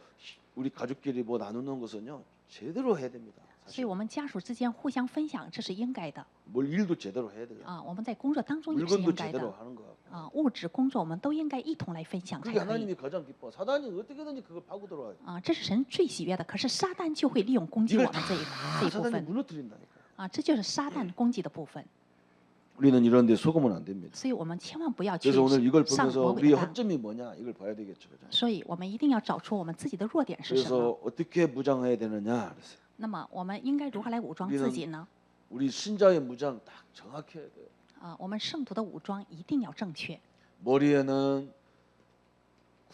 우리 가족끼리 뭐 나누는 것은요 제대로 해야 됩니다. 所以 사실 我们家属之间互相分享，这是应该的 뭘 일도 제대로 해야 돼요. 啊。我们在工作当中也是 물건도 应该 제대로 的 하는 거 같고. 啊，物质工作我们都应该一同来分享才 그게 可以 하나님이 가장 기뻐. 사단이 어떻게든지 그걸 파고 들어와요. 啊，这是神最喜悦的。可是撒旦就会利用攻击我 이걸 们 다 这一部 사단이 分 무너뜨린다니까. 啊，这就是撒旦攻击的部分。 우리는 이런 데 속으면 안 됩니다. 所以我们千万不要去 그래서 오늘 이걸 上 보면서 魔 우리의 鬼的当。 허점이 뭐냐 이걸 봐야 되겠죠. 그죠? 所以我们一定要找出我们自己的弱点是什么。 그래서 어떻게 무장해야 되느냐 그랬어요. 那么我们应该如何来武装自己呢？ 우리 신자의 무장 딱 정확해야 돼요. 啊，我们圣徒的武装一定要正确。 머리에는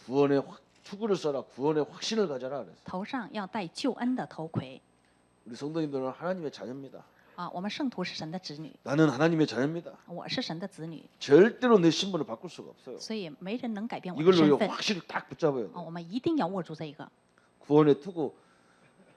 구원의 투구를 써라. 구원의 확신을 가져라 그랬어요. 头上要戴救恩的头盔 우리 성도님들은 하나님의 자녀입니다. 啊，我们圣徒是神的子女， 나는 하나님의 자녀입니다. 我是神的子女， 절대로 내 신분을 바꿀 수가 없어요. 所以没人能改变我的 이걸로 身份 확실히 딱 붙잡아야 啊， 돼요. 我们一定要握住这个 구원의 투구.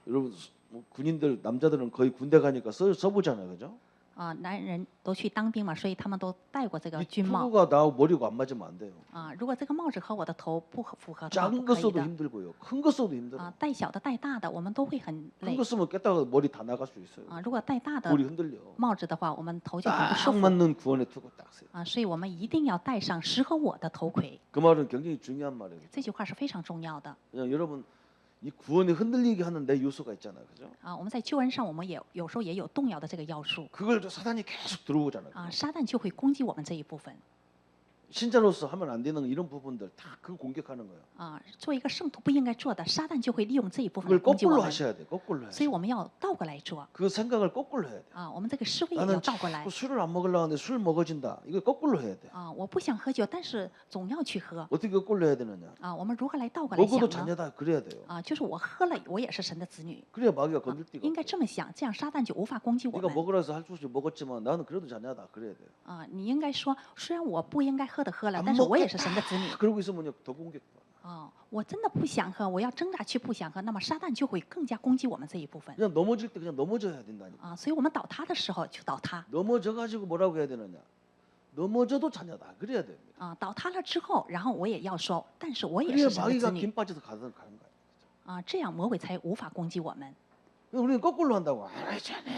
여러분 뭐 군인들 남자들은 거의 군대 가니까 써보잖아요, 그죠? 啊。男人都去当兵嘛，所以他们都戴过这个 이 军帽 투구가 나하고 머리가 안 맞으면 안 돼요. 啊。如果这个帽子和我的头不符合的话， 작은 不 거 可以 써도 的 힘들고요. 큰 거 써도 힘들어. 啊。戴小的戴大的，我们都会很 큰 累 거 쓰면 깼다가 머리 다 나갈 수 있어요. 啊。如果戴大的 머리 흔들려. 帽子的话，我们头就很不舒 딱 服 맞는 구원의 투구 딱 써요. 啊。所以我们一定要戴上适合我的头盔， 그 말은 굉장히 중요한 말이에요. 这句话是非常重要的 그냥 여러분 이 구원이 흔들리게 하는 내 요소가 있잖아요, 그죠? 啊。我们在救恩上，我们也有时候也有动摇的这个要素 그걸 또 사단이 계속 들어오잖아요. 啊，撒旦就会攻击我们这一部分 신자로서 하면 안 되는 이런 부분들 다 그 공격하는 거예요. 啊。作为一个圣徒不应该做的，撒旦就会利用这一部分来 그걸 攻击我 거꾸로 们， 하셔야 돼. 거꾸로 해야 所以 돼. 我们要倒过来做 그 생각을 거꾸로 해야 돼. 啊。我们这个思维也要 나는 倒过来 자꾸 술을 안 먹으려고 하는데 술 먹어진다. 이거 거꾸로 해야 돼. 啊。我不想喝酒，但是总要去喝 어떻게 거꾸로 해야 되느냐? 啊。我们如何来倒过来 먹어도 想呢？ 자녀다 그래야 돼요. 啊，就是我喝了，我也是神的子女， 그래야 마귀가 건들 데가 应该 없어. 这么想，这样撒旦就无法攻击我 네가 们 먹으라서 할 수 없이 먹었지만 나는 그래도 자녀다 그래야 돼요. 啊。你应该说，虽然我不应该喝的喝了， 안 但是我也是神的 먹겠다. 子女 그러고 있으면 더 공격받아. 啊。我真的不想喝，我要挣扎去不想喝，那么撒旦就会更加攻击我们这一部分 그냥 넘어질 때 그냥 넘어져야 된다니까. 啊。所以我们倒塌的时候就倒塌 넘어져 가지고 뭐라고 해야 되느냐? 넘어져도 자녀다 그래야 됩니다. 啊。倒塌了之后，然后我也要说，但是我也 그래야 是神的子 마귀가 女 김 빠져서 가는 거예요. 啊，这样魔鬼才无法攻击我们 우리는 거꾸로 한다고.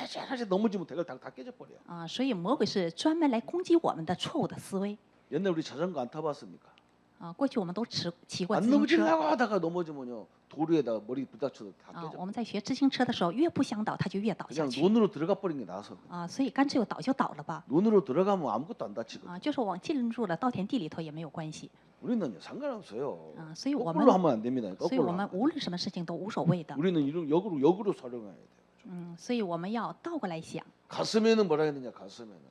쟤 넘어지면 대가 다 깨져 버려. 啊，所以魔鬼是专门来攻击我们的错误的思维。 옛날 우리 자전거 안 타봤습니까? 啊，过去我们都骑过 안 自行车。 넘어지려고 하다가 넘어지면요 도로에다가 머리 부딪혀서 다 啊， 깨져. 我们在学自行车的时候，越不想倒，它就越倒下 그냥 去。 논으로 들어가 버린 게 나서. 啊，所以干脆我倒就倒了吧。 논으로 들어가면 아무것도 안 다치거든. 啊，就是我进入了稻田地里头也没有关系。 우리는요 상관없어요. 啊，所以我们 거꾸로 하면 안 됩니다. 所以 거꾸로. 我们 하면. 无论什么事情都无所谓的。 우리는 이런 역으로 사용해야 돼요. 所以我们要倒过来想。 가슴에는 뭐라 했느냐? 가슴에는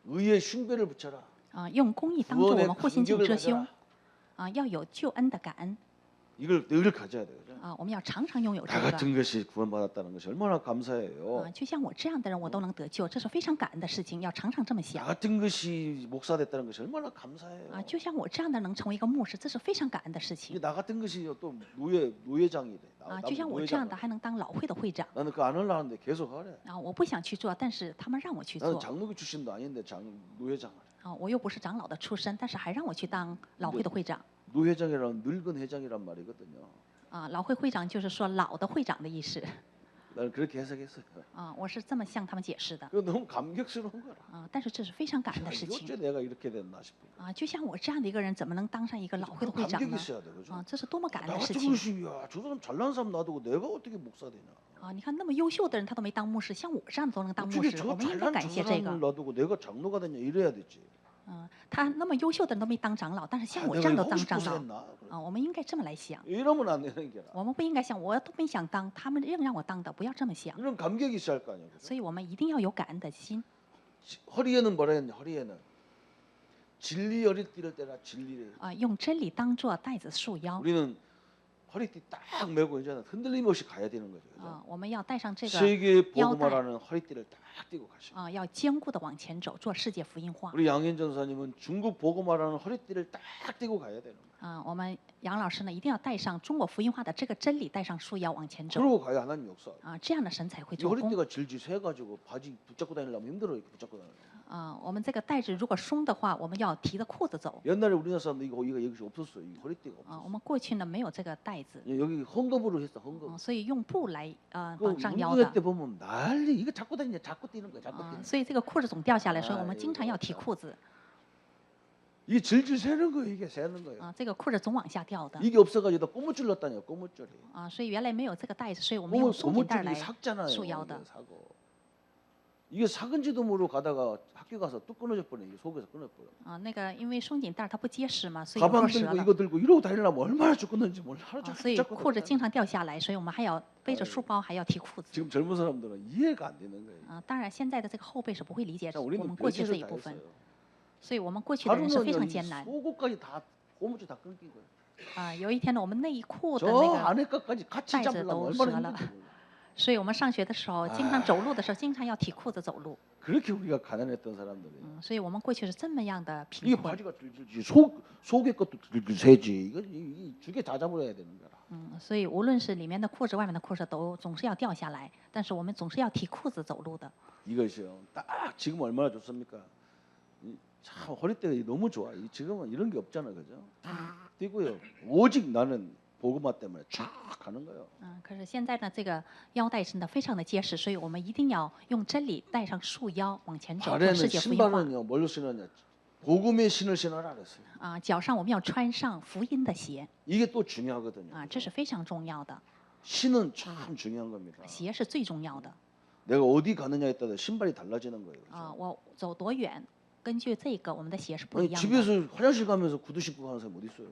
의의 흉배를 붙여라. 啊，用公义当做我 구원의 们护心镜 감격을 遮羞。 가져라. 啊，要有救恩的感恩。 이걸 늘 가져야 돼요. 그죠? 啊，我们要常常拥有这 나 个。 같은 것이 구원받았다는 것이 얼마나 감사해요. 啊，就像我这样的人，我都能得救，这是非常感恩的事情，要常常这么 나 想。 같은 것이 목사 됐다는 것이 얼마나 감사해요. 啊，就像我这样的能成为一个牧师，这是非常感恩的事情。 나 같은 것이 또 노예장이 돼. 啊，就像我这样的还能当老会的会长。 나는 그거 안 하려는데 계속 하래. 啊，我不想去做，但是他们让我去 나는 做。 장로교 출신도 아닌데 노회장 하래. 啊，我又不是长老的出身，但是还让我去当老会的会长。 노회장이란 늙은 회장이란 말이거든요. 啊，老会会长就是说老的会长的意思。 나는 그렇게 해석했어요. 啊，我是这么向他们解释的。 그거 너무 감격스러운 거라. 啊，但是这是非常感恩 야, 的事 이거 情。 어째 내가 이렇게 됐나 싶어요. 啊，就像我这样的一个人，怎么能当上一个老会的会长 감격이 呢？ 있어야 돼, 그죠? 啊，这是多么感恩 나 的事 같은 情！ 것이 야, 저 사람 잘난 사람 놔두고 내가 어떻게 목사 되냐? 啊，你看那么优秀的人，他都没当牧师，像我这样都能当牧 어떻게 师， 저 我们应该 잘난 感 저 谢这 사람을 个。 놔두고 내가 장로가 되냐 이래야 되지. 他那么优秀的人都没当长老，但是 아, 像我这 내가 样 이거 都 하고 当长 싶어서 老。 했나? 啊，我们应该这么来想， 이러면 안 되는 게라. 我们不应该想我都没想当，他们硬让我当的，不要这么想。 이런 감격이 있어야 할 거 아니에요. 그죠? 所以我们一定要有感恩的心。 허리에는 뭐라 했냐? 허리에는 진리 허리띠를 떼라. 진리를. 啊，用真理当做带子束腰。 우리는 허리띠 딱 메고 이제 흔들림 없이 가야 되는 거죠. 그죠? 啊，我们要带上这个 세계腰带。 복음화라는 허리띠를 딱 띄고 가시고. 啊，要坚固的往前走，做世界福音化。 우리 양현 전사님은 중국 복음화라는 허리띠를 딱 띄고 가야 되는 거예요. 啊，我们杨老师呢，一定要带上中国福音化的这个真理，带上束腰往前走。 그러고 가야 하나님 역사. 啊，这样的神才会 이 做工。 허리띠가 질질 새가지고 바지 붙잡고 다니려면 힘들어요. 이렇게 붙잡고 다니려면. 啊，我们这个带子如果松的话，我们要提着裤子走。 옛날에 우리나라 사람들 이거 여기 없었어요. 이 허리띠가 啊， 없었어요. 我们过去呢没有这个带子， 여기 헝겊으로 했어. 헝겊. 所以用布来그 绑上腰 운동회 的。 때 보면 난리 이거 잡고 다니냐 잡고 뛰는 거야. 잡고 啊， 뛰는 거야. 所以这个裤子总掉下来，所以我们经常要哎呦提裤子。 이게 질질 새는 거예요. 이게 새는 거예요. 啊，这个裤子总往下掉的。 이게 없어가지고 꼬무줄 넣었다니요. 꼬무줄이. 啊，所以原来没有这个带子，所以我们用松紧带 꼬무줄이 来 삭잖아요. 束腰的 이게 사고. 이게 삭은지도 모르고 가다가 학교 가서 뚝 끊어져 버려. 이게 속에서 끊어버려. 啊，那个因为松紧带它不结实嘛，所以有 가방 落折 들고 了。 이거 들고 이러고 다니려면 얼마나 죽겠는지 몰라. 하루 啊， 종일 所以 붙잡고 裤子 다녀. 经常掉下来，所以我们还要背着书包，还要提裤子。 지금 젊은 사람들은 이해가 안 되는 거예요. 啊，当然现在的这个后辈是不会理解 자, 我 우리는 们过去这 별짓을 一 다 部分， 했어요. 所以我们过去的人是非常 하루는 艰难。 속옷까지 다 고무줄 다 끊긴 거예요. 啊，有一天呢，我们内裤的 저 那个， 안에 것까지 같이 带子 잡으려면 都 얼마나 折了。 힘든지 몰라. 所以我们上学的时候，经常走路的时候，经常要提裤子走路。 그렇게 우리가 가난했던 사람들이. 所以我们过去是这么样的 이게 贫困。 바지가 들들지 속의 것도 들들 새지. 이거 두개 다 잡아야 되는 거라. 所以无论是里面的裤子、外面的裤子，都总是要掉下来，但是我们总是要提裤子走路的。 이것이요. 딱 지금 얼마나 좋습니까? 참 허리띠가 너무 좋아. 지금은 이런 게 없잖아, 그죠? 뛰고요. 오직 나는 복음화 때문에 쫙 가는 거예요. 可是现在呢，这个腰带真的非常的结实，所以我们一定要用真理带上束腰往前走，做 발에는 世界福音化。 신발은요. 뭘로 신었냐? 복음의 신을 신어라 그랬어요. 脚上我们要穿上福音的鞋， 이게 또 중요하거든요. 这是非常重要的， 신은 참 중요한 겁니다. 鞋是最重要的。 내가 어디 가느냐에 따라 신발이 달라지는 거예요. 그죠? 我走多远，根据这个我们的鞋是不 아니, 一样的。 집에서 화장실 가면서 구두 신고 가는 사람 어디 있어요?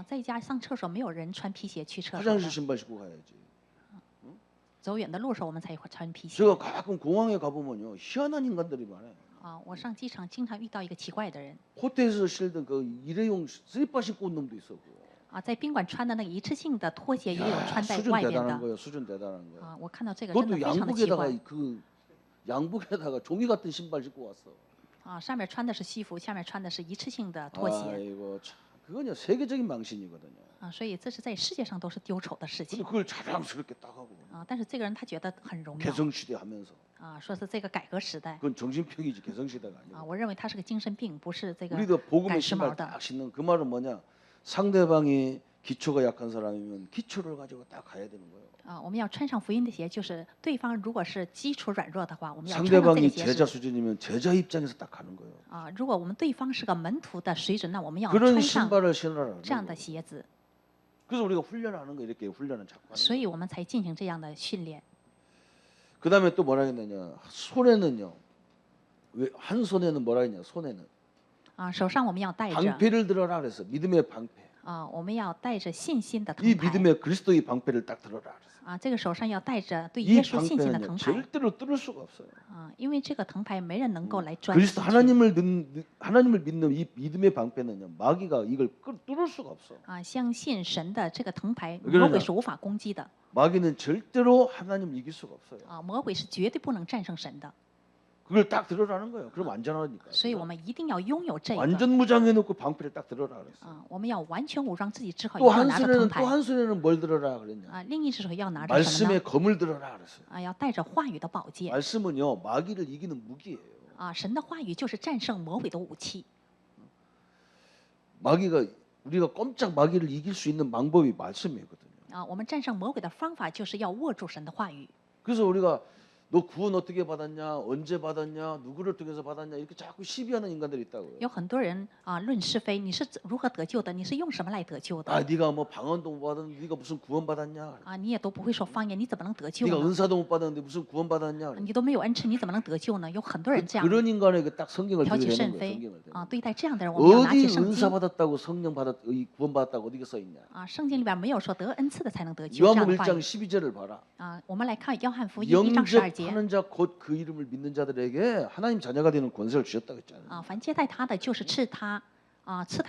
在家上厕所没有人穿皮鞋去厕所 화장실 的， 신발 신고 가야지. 走远的路上我们才会穿皮鞋。 제가 가끔 공항에 가보면요 희한한 인간들이 많아요. 我上机场经常遇到一个奇怪的人， 호텔에서 실던 그 일회용 슬리퍼 신고 온 놈도 있었고. 在宾馆穿的那个一次性的拖鞋也有 야, 穿在 수준 外边 대단한 的。 거예요. 수준 대단한 거예요. 我看到这个真的 그것도 非常的奇怪。 양복에다가 그 양복에다가 종이 같은 신발 신고 왔어. 上面穿的是西服，下面穿的是一次性的拖鞋。 아이고 참 그건요 세계적인 망신이거든요. 所以这是在世界上都是丢丑的事 근데 情。 그걸 자랑스럽게 따가고 但是这个人他觉得很荣耀。 개성시대 하면서 说是这个改革时代。 그건 정신병이지 개성시대가 아니고. 我认为他是个精神病，不是这个 우리도 복음의 改时髦 신발 的。 딱 신는 그 말은 뭐냐? 상대방이 기초가 약한 사람이면 기초를 가지고 딱 가야 되는 거예요. 我们要穿上福音的鞋，就是对方如果是基础软弱的话，我们要穿上这个 상대방이 鞋 제자 子。 수준이면 제자 입장에서 딱 가는 거예요. 如果我们对方是个门徒的水准，那我们要 그런 穿上 신발을 신으라는 这样的 거예요. 鞋子， 그래서 우리가 훈련하는 거 이렇게 훈련을 자꾸 하는 所 거예요. 以我们才进行这样的训练。 그다음에 또 뭐라 했느냐? 손에는요. 왜 한 손에는 뭐라 했냐? 손에는 手上我们要带着 방패를 들어라 그랬어. 믿음의 방패. 我们要带着信心的 이 藤牌 믿음의 그리스도의 방패를 딱 들어라 그랬어. 这个手上要带着对 이 耶稣信心的 방패는요 藤牌 절대로 뚫을 수가 없어요. 因为这个藤牌没人能够来钻 그리스도 进去 하나님을 믿는 이 믿음의 방패는요 마귀가 이걸 뚫을 수가 없어. 相信神的这个藤牌， 그러냐 魔鬼是无法攻击的 마귀는 절대로 하나님을 이길 수가 없어요. 魔鬼是绝对不能战胜神的， 그걸 딱 들어라는 거예요. 그럼 안전하니까. 所以我们一定要拥有这个 완전 무장해 놓고 방패를 딱 들어라 그랬어. 我们要完全武装自己之后，一 또 定要 한 拿着 손에는 藤牌 또 한 손에는 뭘 들어라 그랬냐? 另一只手要拿着什么 말씀의 呢？ 검을 들어라 그랬어요. 要带着话语的宝剑 말씀은요 마귀를 이기는 무기예요. 神的话语就是战胜魔鬼的武器 마귀가 우리가 꼼짝 마귀를 이길 수 있는 방법이 말씀이거든요. 我们战胜魔鬼的方法就是要握住神的话语 그래서 우리가 너 구원 어떻게 받았냐, 언제 받았냐, 누구를 통해서 받았냐 이렇게 자꾸 시비하는 인간들이 있다고요. 有很多人论是非，你是如何得救的？你是用什么来得救的？ 아, 네가 뭐 방언도 못 받았는데 네가 무슨 구원 받았냐? 你也都不会说方言，你怎么能得救 네가 呢？ 은사도 못 받았는데 무슨 구원 받았냐? 你都没有恩赐，你怎么能得救呢？有很多人这样 그런 인간에게 딱 성경을 挑 들게 起 되는 是 거예요. 非 성경을. 对待这样的人，我们要拿起 어디 圣 은사 经 받았다고 성령 받았, 구원 받았다고 어디가 써 있냐? 圣经里边没有说得恩赐的才能得救这样 요한복음 的话 1장 语 12절을 봐라. 我们来看约翰福音1章12节 영접하는 자 곧 그 이름을 믿는 자들에게 하나님 자녀가 되는 권세를 주셨다고 했잖아요. 凡接待他的，就是赐他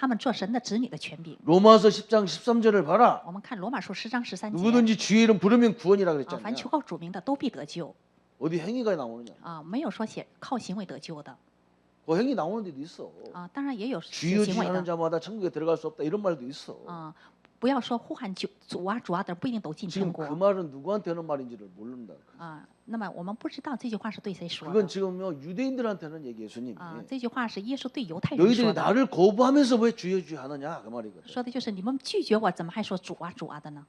们做神的子女的权柄。 로마서 10장 13절을 봐라. 我们看罗马书10章13节 누구든지 주의 이름 부르면 구원이라 凡 그랬잖아요. 求告主名的都必得救 어디 행위가 나오느냐? 没有说靠行为得救的 그 행위 나오는 데도 있어. 当然也有 주여 行 주여 为 하는 的 자마다 천국에 들어갈 수 없다 이런 말도 있어. 不要说呼喊主啊主啊的不一定都进天 지금 国 그 말은 누구한테 하는 말인지를 모른다. 那么我们不知道这句话是对谁说 그건 的 지금요 유대인들한테는 얘기 예수님이 这句话是耶稣对犹太人 너희들이 说的， 나를 거부하면서 왜 주여 주여 하느냐 그 말이거든. 说的就是你们拒绝我，怎么还说主啊主啊的呢？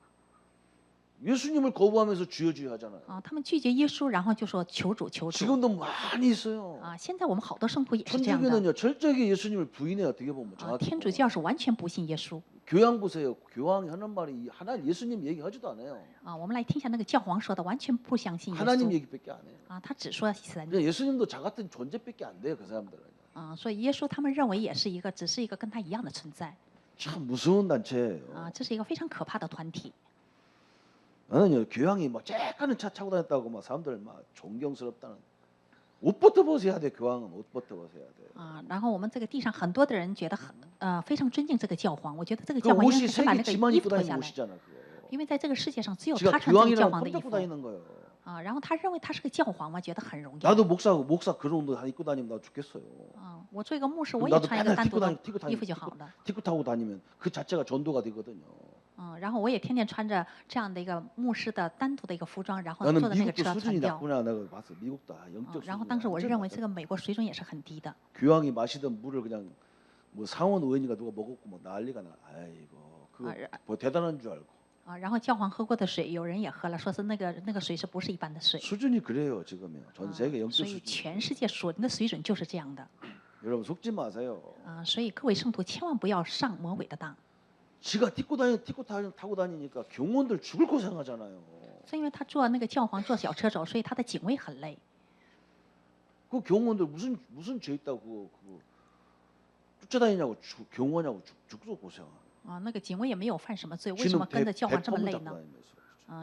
예수님을 거부하면서 주여 주여 하잖아요. 他们拒绝耶稣，然后就说求主求主 지금도 많이 있어요. 现在我们好多圣徒也是这样的 천주교는요 철저하게 예수님을 부인해 어떻게 보면 啊， 정확히 天主教是完全不信耶稣 교황 보세요. 교황이 하는 말이 하나님 예수님 얘기하지도 않아요. 我们来听一下那个教皇说的，完全不相信耶 하나님 稣 얘기밖에 안 해요. 他只说神 그냥 예수님도 자 같은 존재밖에 안 돼요. 그 사람들은. 所以耶稣他们认为也是一个，只是一个跟他一样的存在 참 무서운 단체예요. 这是一个非常可怕的团体 나는요 교황이 막 쬐까는 차 타고 다녔다고 막 사람들 막 존경스럽다는 옷부터 벗어야 돼. 교황은 옷부터 벗어야 돼. 然后我们这个地上很多的人觉得非常尊敬这个教皇，我觉得这个 그 教皇应该 옷이 先把 세계 那个 지만 衣 입고 服脱 다니는 下来， 옷이잖아 그거. 因为在这个世界上只有 지가 他穿这个教 교황이라는 皇的衣 건 服 입고 다니는 거예요. 然后他认为他是个教皇嘛，觉得很荣耀 나도 목사 그런 옷 입고 다니면 나 죽겠어요. 我做一个牧师，我 나도 也穿一个 맨날 单独的 티코 衣 다니면 服就好了。 티코 타고 다니면 그 자체가 전도가 되거든요. 然后我也天天穿着这样的一个牧师的单独的一个服装，然后 나는 坐在那个 미국도 车 수준이 传教。 낮구나. 내가 봤어. 미국도 영적 然后 수준이 当时我 완전 认为 낮아. 这个美国水准也是很低的。 교황이 마시던 물을 그냥 뭐 상원 의원이가 누가 먹었고 뭐 난리가 나. 아이고 그거 뭐 대단한 줄 알고. 然后教皇喝过的水，有人也喝了，说是那个水是不是一般的水？ 수준이 그래요 지금요. 전 세계 영적 所以 수준. 全世界属灵的水准就是这样的。 여러분 속지 마세요. 所以各位圣徒千万不要上魔鬼的当。 지가 티코 타고 다니니까 경호원들 죽을 고생하잖아요. 是因为他坐那个教皇坐小车走，所以他的警卫很累。 그 경호원들 무슨 죄 있다고 그거 쫓아다니냐고 경호하냐고 죽도 고생. 那个警卫也没有犯什么罪，为什么跟着教皇这么累呢？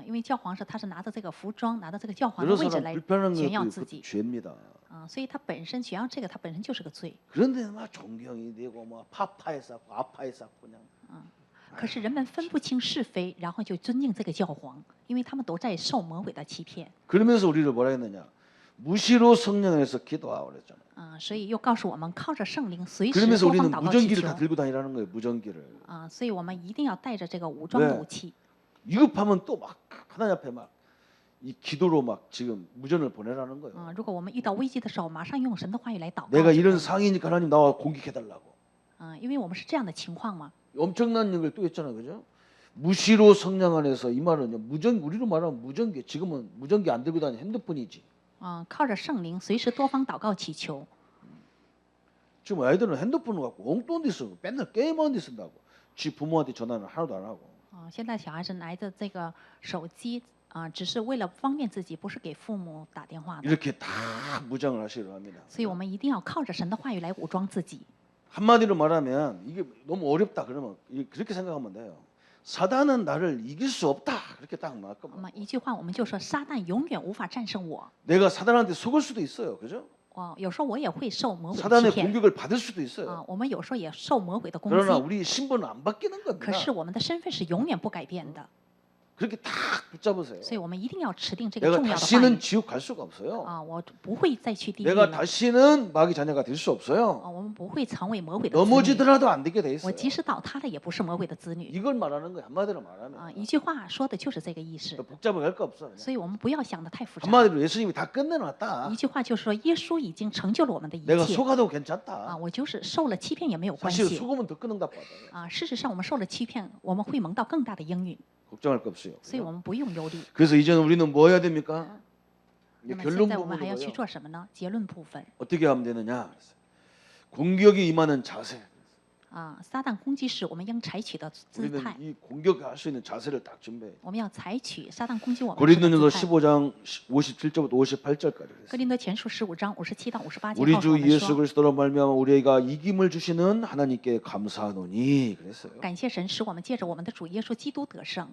因为教皇他是拿着这个服装，拿着这个教皇的 여러 位置 사람 来 불편한 炫耀 것도 自己 죄입니다. 所以他本身炫耀这个，他本身就是个罪。 그런데 막 존경이 되고 막 파파에 쌓고 아파에 쌓고 그냥. 可是人们分不清是非，然后就尊敬这个教皇，因为他们都在受魔鬼的欺骗。 그러면서 우리를 뭐라 했느냐? 무시로 성령 안에서 기도하라 그랬잖아요. 所以又告诉我们靠着圣灵随时 그러면서 多方 우리는 祷告祈 무전기를 求 다 들고 다니라는 거예요. 무전기를. 所以我们一定要带着这个武装的武器。 위급하면 또 막 하나님 앞에 막 이 기도로 막 지금 무전을 보내라는 거예요. 如果我们遇到危机的时候，马上用神的话语来祷告。 내가 이런 상이니까 하나님 나와 공격해달라고. 因为我们是这样的情况嘛。 엄청난 일을 또 했잖아요, 그죠? 무시로 성령 안에서 이 말은요 우리로 말하면 무전기 지금은 무전기 안 들고 다니는 핸드폰이지. 靠着圣灵，随时多方祷告祈求。 지금 아이들은 핸드폰을 갖고 엉뚱한 데 쓰고 맨날 게임하는 데 쓴다고. 지 부모한테 전화는 하나도 안 하고. 现在小孩子拿着这个手机只是为了方便自己，不是给父母打电话的。 이렇게 다 무장을 하시려 합니다. 所以我们一定要靠着神的话语来武装自己。 한마디로 말하면 이게 너무 어렵다 그러면 그렇게 생각하면 돼요. 사단은 나를 이길 수 없다 그렇게 딱 말 那 겁니다. 么一句话，我们就说撒旦永远无法战胜我。 내가 사단한테 속을 수도 있어요, 그죠? 有时候我也会受魔鬼的欺 사단의 骗 공격을 받을 수도 있어요. 我们有时候也受魔鬼的攻 그러나 击。 우리 신분은 안 바뀌는 可 겁니다. 是我们的身份是永远不改变的， 그렇게 딱 붙잡으세요. 所以我们一定要持定这个 내가 重要的话 다시는 语 지옥 갈 수가 없어요. 我不会再去地狱 내가 了。 다시는 마귀 자녀가 될 수 없어요. 我们不会成为魔鬼的子女。 넘어지더라도 안 되게 돼 我 있어요. 即使倒塌了，也不是魔鬼的子女。 이걸 말하는 거예요. 한마디로 말하면. 一句话说的就是这个意思。 복잡하게 할 거 없어. 所以我们不要想的太复杂。 한마디로 예수님이 다 끝내놨다. 一句话就是说，耶稣已经成就了我们的一 내가 切。 속아도 괜찮다. 我就是受了欺骗也没有关 사실 系。 속으면 더 끄는다 받아요. 事实上，我们受了欺骗，我们会蒙到更大的应允， 걱정할 거 없어요. 所以我们不用忧虑。 그래서 이제는 우리는 뭐 해야 됩니까? 那 이제 么 결론 现在我们还要去 부분으로요. 做什么呢？结论部分 어떻게 하면 되느냐? 공격이 임하는 자세. 撒旦攻击时我们应采取的姿 우리는 态， 이 공격할 수 있는 자세를 딱 준비해. 我们要采取撒旦攻击我们时的 고린도전서 姿态。 15장 57절부터 58절까지 哥 그랬어요. 林多前书15章57到58节 우리 告诉 주 我们 예수 说， 그리스도로 말미암아 우리가 이김을 주시는 하나님께 감사하노니 그랬어요. 感谢神使我们借着我们的主耶稣基督得胜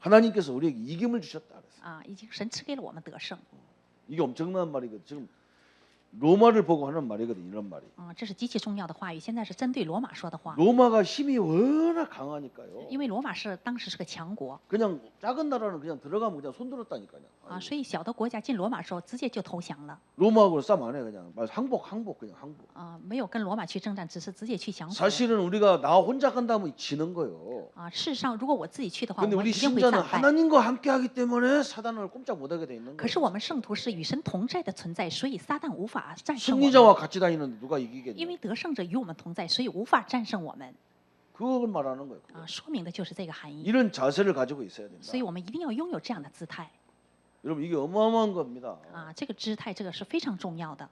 하나님께서 우리에게 이김을 주셨다 그랬어요. 已经神赐给了我们得胜 이게 엄청난 말이거든요. 지금 로마를 보고 하는 말이거든요. 이런 말이. 这是极其重要的话语。现在是针对罗马说的话， 로마가 힘이 워낙 강하니까요. 因为罗马当时是个强国 그냥 작은 나라는 그냥 들어가면 그냥 손 들었다니까요. 所以小的国家进罗马的时候直接就投降了 로마하고는 싸움 안 해. 그냥 항복 그냥 항복. 没有跟罗马去征战，只是直接去降服。 사실은 우리가 나 혼자 간다면 지는 거예요. 事实上，如果我自己去的话，我 근데 们 우리 一定会 신자는 战败。 하나님과 함께하기 때문에 사단을 꼼짝 못하게 돼 있는 可是 거예요. 我们圣徒是与神同在的存在，所以撒旦无法战胜我们。 승리자와 같이 다니는데 누가 因 이기겠냐? 为得胜者与我们同在，所以无法战胜我们。 그걸 말하는 거예요. 说明的就是这个含义。 이런 자세를 가지고 있어야 된다. 所以我们一定要拥有这样的姿态 여러분 이게 어마어마한 겁니다. 这个姿态，这个是非常重要的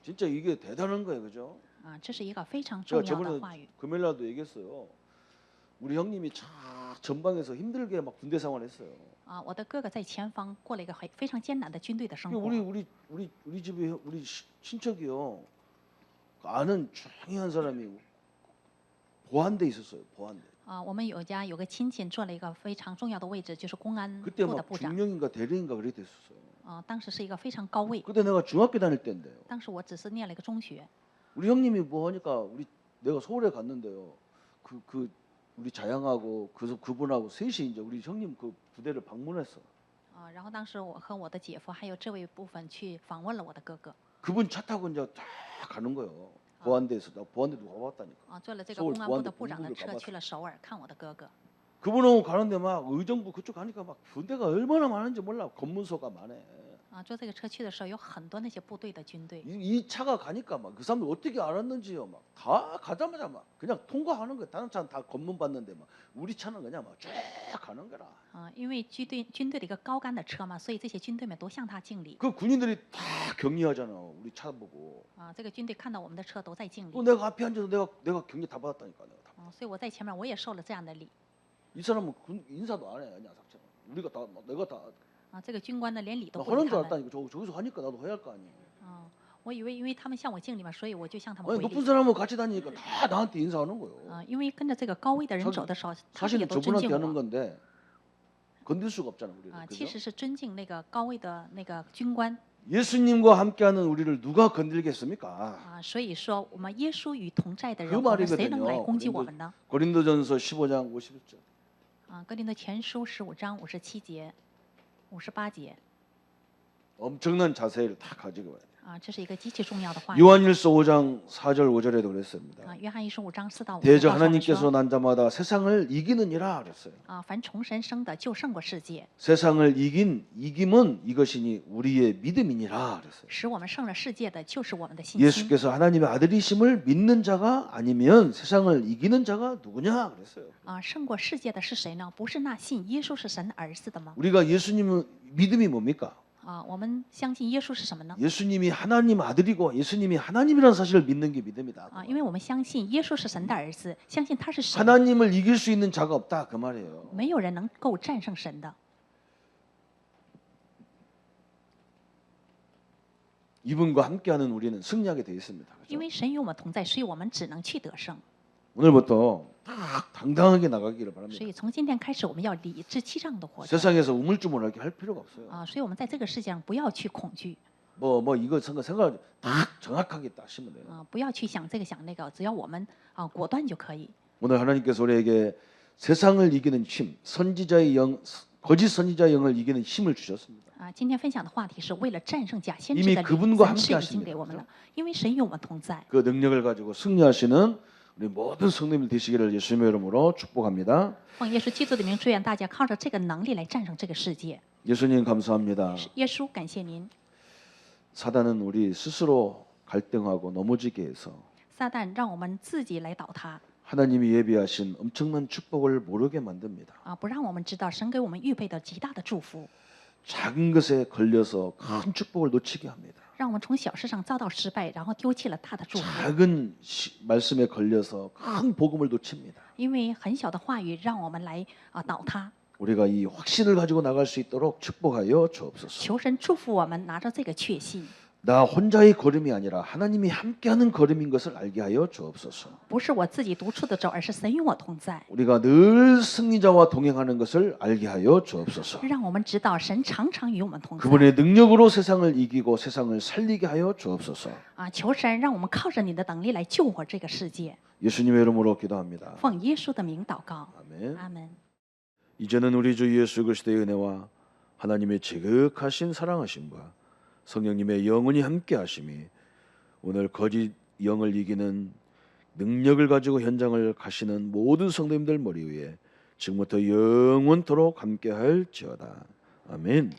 진짜 이게 대단한 거예요, 그죠? 这是一个非常 제가 重要的 저번에 话语。 금요일날도 얘기했어요. 우리 형님이 참 전방에서 힘들게 막 군대 생활했어요. 我的哥哥在前方过了一个非常艰难的军队的生 그리고 活。 우리 집에 우리 친척이요. 아는 중요한 사람이 보안대 있었어요. 보안대. 我们有个亲戚做了一个非常重要的位置，就是公安 그때 部的 막 部长。 중령인가 대령인가 그렇게 됐었어요. 当时是一个非常高位。 그때 내가 중학교 다닐 때인데요. 当时我只是念了一个中学。 우리 형님이 뭐 하니까 내가 서울에 갔는데요. 우리 자양하고 그분하고 셋이 이제 우리 형님 그 부대를 방문했어. 然后当时我和我的姐夫还有这位部分去访问了我的哥哥。 그분 차 타고 이제 쫙 가는 거예요. 보안대에서 나 보안대도 가봤다니까. 坐了这个 서울 公安部的 보안대 部长的 본부를 车 가봤어. 去了首尔看我的哥哥。 그분하고 가는데 막 의정부 그쪽 가니까 막 군대가 얼마나 많은지 몰라. 검문소가 많아. 坐这个车去的时候，有很多那些部队的军队。 이 차가 가니까 막 그 사람들 어떻게 알았는지요. 막 다 가자마자 막 그냥 통과하는 거야. 다른 차는 다 검문 받는데 막 우리 차는 그냥 막 쫙 가는 거라. 因为军队的一个高杆的车嘛，所以这些军队们都向他敬礼。 그 군인들이 다 격리하잖아. 우리 차 보고. 这个军队看到我们的车都在敬礼。 또 내가 앞에 앉아서 내가 격리 다 받았다니까. 내가 다. 所以我在前面我也受了这样的礼。 이 사람은 인사도 안 해. 녀석처럼. 우리가 다 내가 다 这个军官呢连礼都 나 不 하는 理 줄 他们。 알았다니까. 저기서 하니까 나도 해야 할 거 아니에요. 我以为因为他们向我敬礼嘛，所以我就向他们 아니 回 높은 礼。 사람하고 같이 다니니까 다 나한테 인사하는 거예요. 因为跟着这个高位的人走的时候，他们也 사실은 都尊 저분한테 敬 하는 我。 건데 건들 수가 없잖아 우리는. 其 그죠? 实是尊敬那个高位的那个军官。 예수님과 함께하는 우리를 누가 건들겠습니까? 所以说，我们耶稣与同在的 그 人，我们谁能来 말이거든요. 攻击我们呢？ 고린도전서 15장 51절. 哥林多前书15章57节、58节 엄청난 자세를 다 가지고 와야 돼. 啊，这是一个极其重要的话语。 요한일서 5장 4절 5절에도 그랬습니다. 啊，约翰一书5章4到5 대저 节告诉我们 하나님께서 说， 난 자마다 세상을 이기느니라 그랬어요. 啊，凡从神生的就胜过世界， 세상을 이김은 이것이니 우리의 믿음이니라 그랬어요. 使我们胜了世界的就是我们的信心。 예수께서 하나님의 아들이심을 믿는 자가 아니면 세상을 이기는 자가 누구냐 그랬어요. 啊，胜过世界的是谁呢？不是那信耶稣是神的儿子的吗？ 우리가 예수님은 믿음이 뭡니까? 啊，我们相信耶稣是什么呢？ 예수님이 하나님 아들이고 예수님이 하나님이라는 사실을 믿는 게 믿음이다. 啊，因为我们相信耶稣是神的儿子，相信他是神， 하나님을 이길 수 있는 자가 없다 그 말이에요. 没有人能够战胜神的。 이분과 함께하는 우리는 승리하게 되어 있습니다. 因 그렇죠? 为神与我们同在，所以我们只能去得胜。 오늘부터 당당하게 나가기를 所 바랍니다. 以从今天开始，我们要理直气壮的活着。 세상에서 우물쭈물하게 할 필요가 없어요. 啊，所以我们在这个世界上不要去恐惧， 이거 생각 딱 정확하게 딱 하시면 돼요. 啊，不要去想这个想那个，只要我们啊果断就可以。 오늘 하나님께서 우리에게 세상을 이기는 힘, 거짓 선지자의 영을 이기는 힘을 주셨습니다. 啊，今天分享的话题是为了战胜假先 이미 知的 그분과 灵，神 함께 是已经 하십니다. 给我们了，因为神与我们同在。 그 능력을 가지고 승리하시는 우리 모든 성도님들 되시기를 예수님의 이름으로 축복합니다. 奉耶稣基督的名，祝愿大家靠着这个能力来战胜这个世界。 예수님 감사합니다. 耶稣，感谢您。 사단은 우리 스스로 갈등하고 넘어지게 해서 撒旦让我们自己来倒塌， 하나님이 예비하신 엄청난 축복을 모르게 만듭니다. 啊，不让我们知道神给我们预备的极大的祝福， 작은 것에 걸려서 큰 축복을 놓치게 합니다. 让我们从小事上遭到失败，然后丢弃了大的祝福。 작은 말씀에 걸려서 큰 복음을 놓칩니다. 因为很小的话语让我们来倒塌。 우리가 이 확신을 가지고 나갈 수 있도록 축복하여 주옵소서. 求神祝福我们，拿着这个确信， 나 혼자의 걸음이 아니라 하나님이 함께하는 걸음인 것을 알게 하여 주옵소서. 不是我自己独处的走，而是神与我同在。 우리가 늘 승리자와 동행하는 것을 알게 하여 주옵소서. 让我们知道神常常与我们同在。 그분의 능력으로 세상을 이기고 세상을 살리게 하여 주옵소서. 啊，求神让我们靠着你的能力来救活这个世界。 예수님의 이름으로 기도합니다. 奉耶稣的名祷告， 아멘. 阿门。 이제는 우리 주 예수 그리스도의 은혜와 하나님의 지극하신 사랑하심과 성령님의 영원히 함께 하심이 오늘 거짓 영을 이기는 능력을 가지고 현장을 가시는 모든 성도님들 머리 위에 지금부터 영원토록 함께 할지어다. 아멘.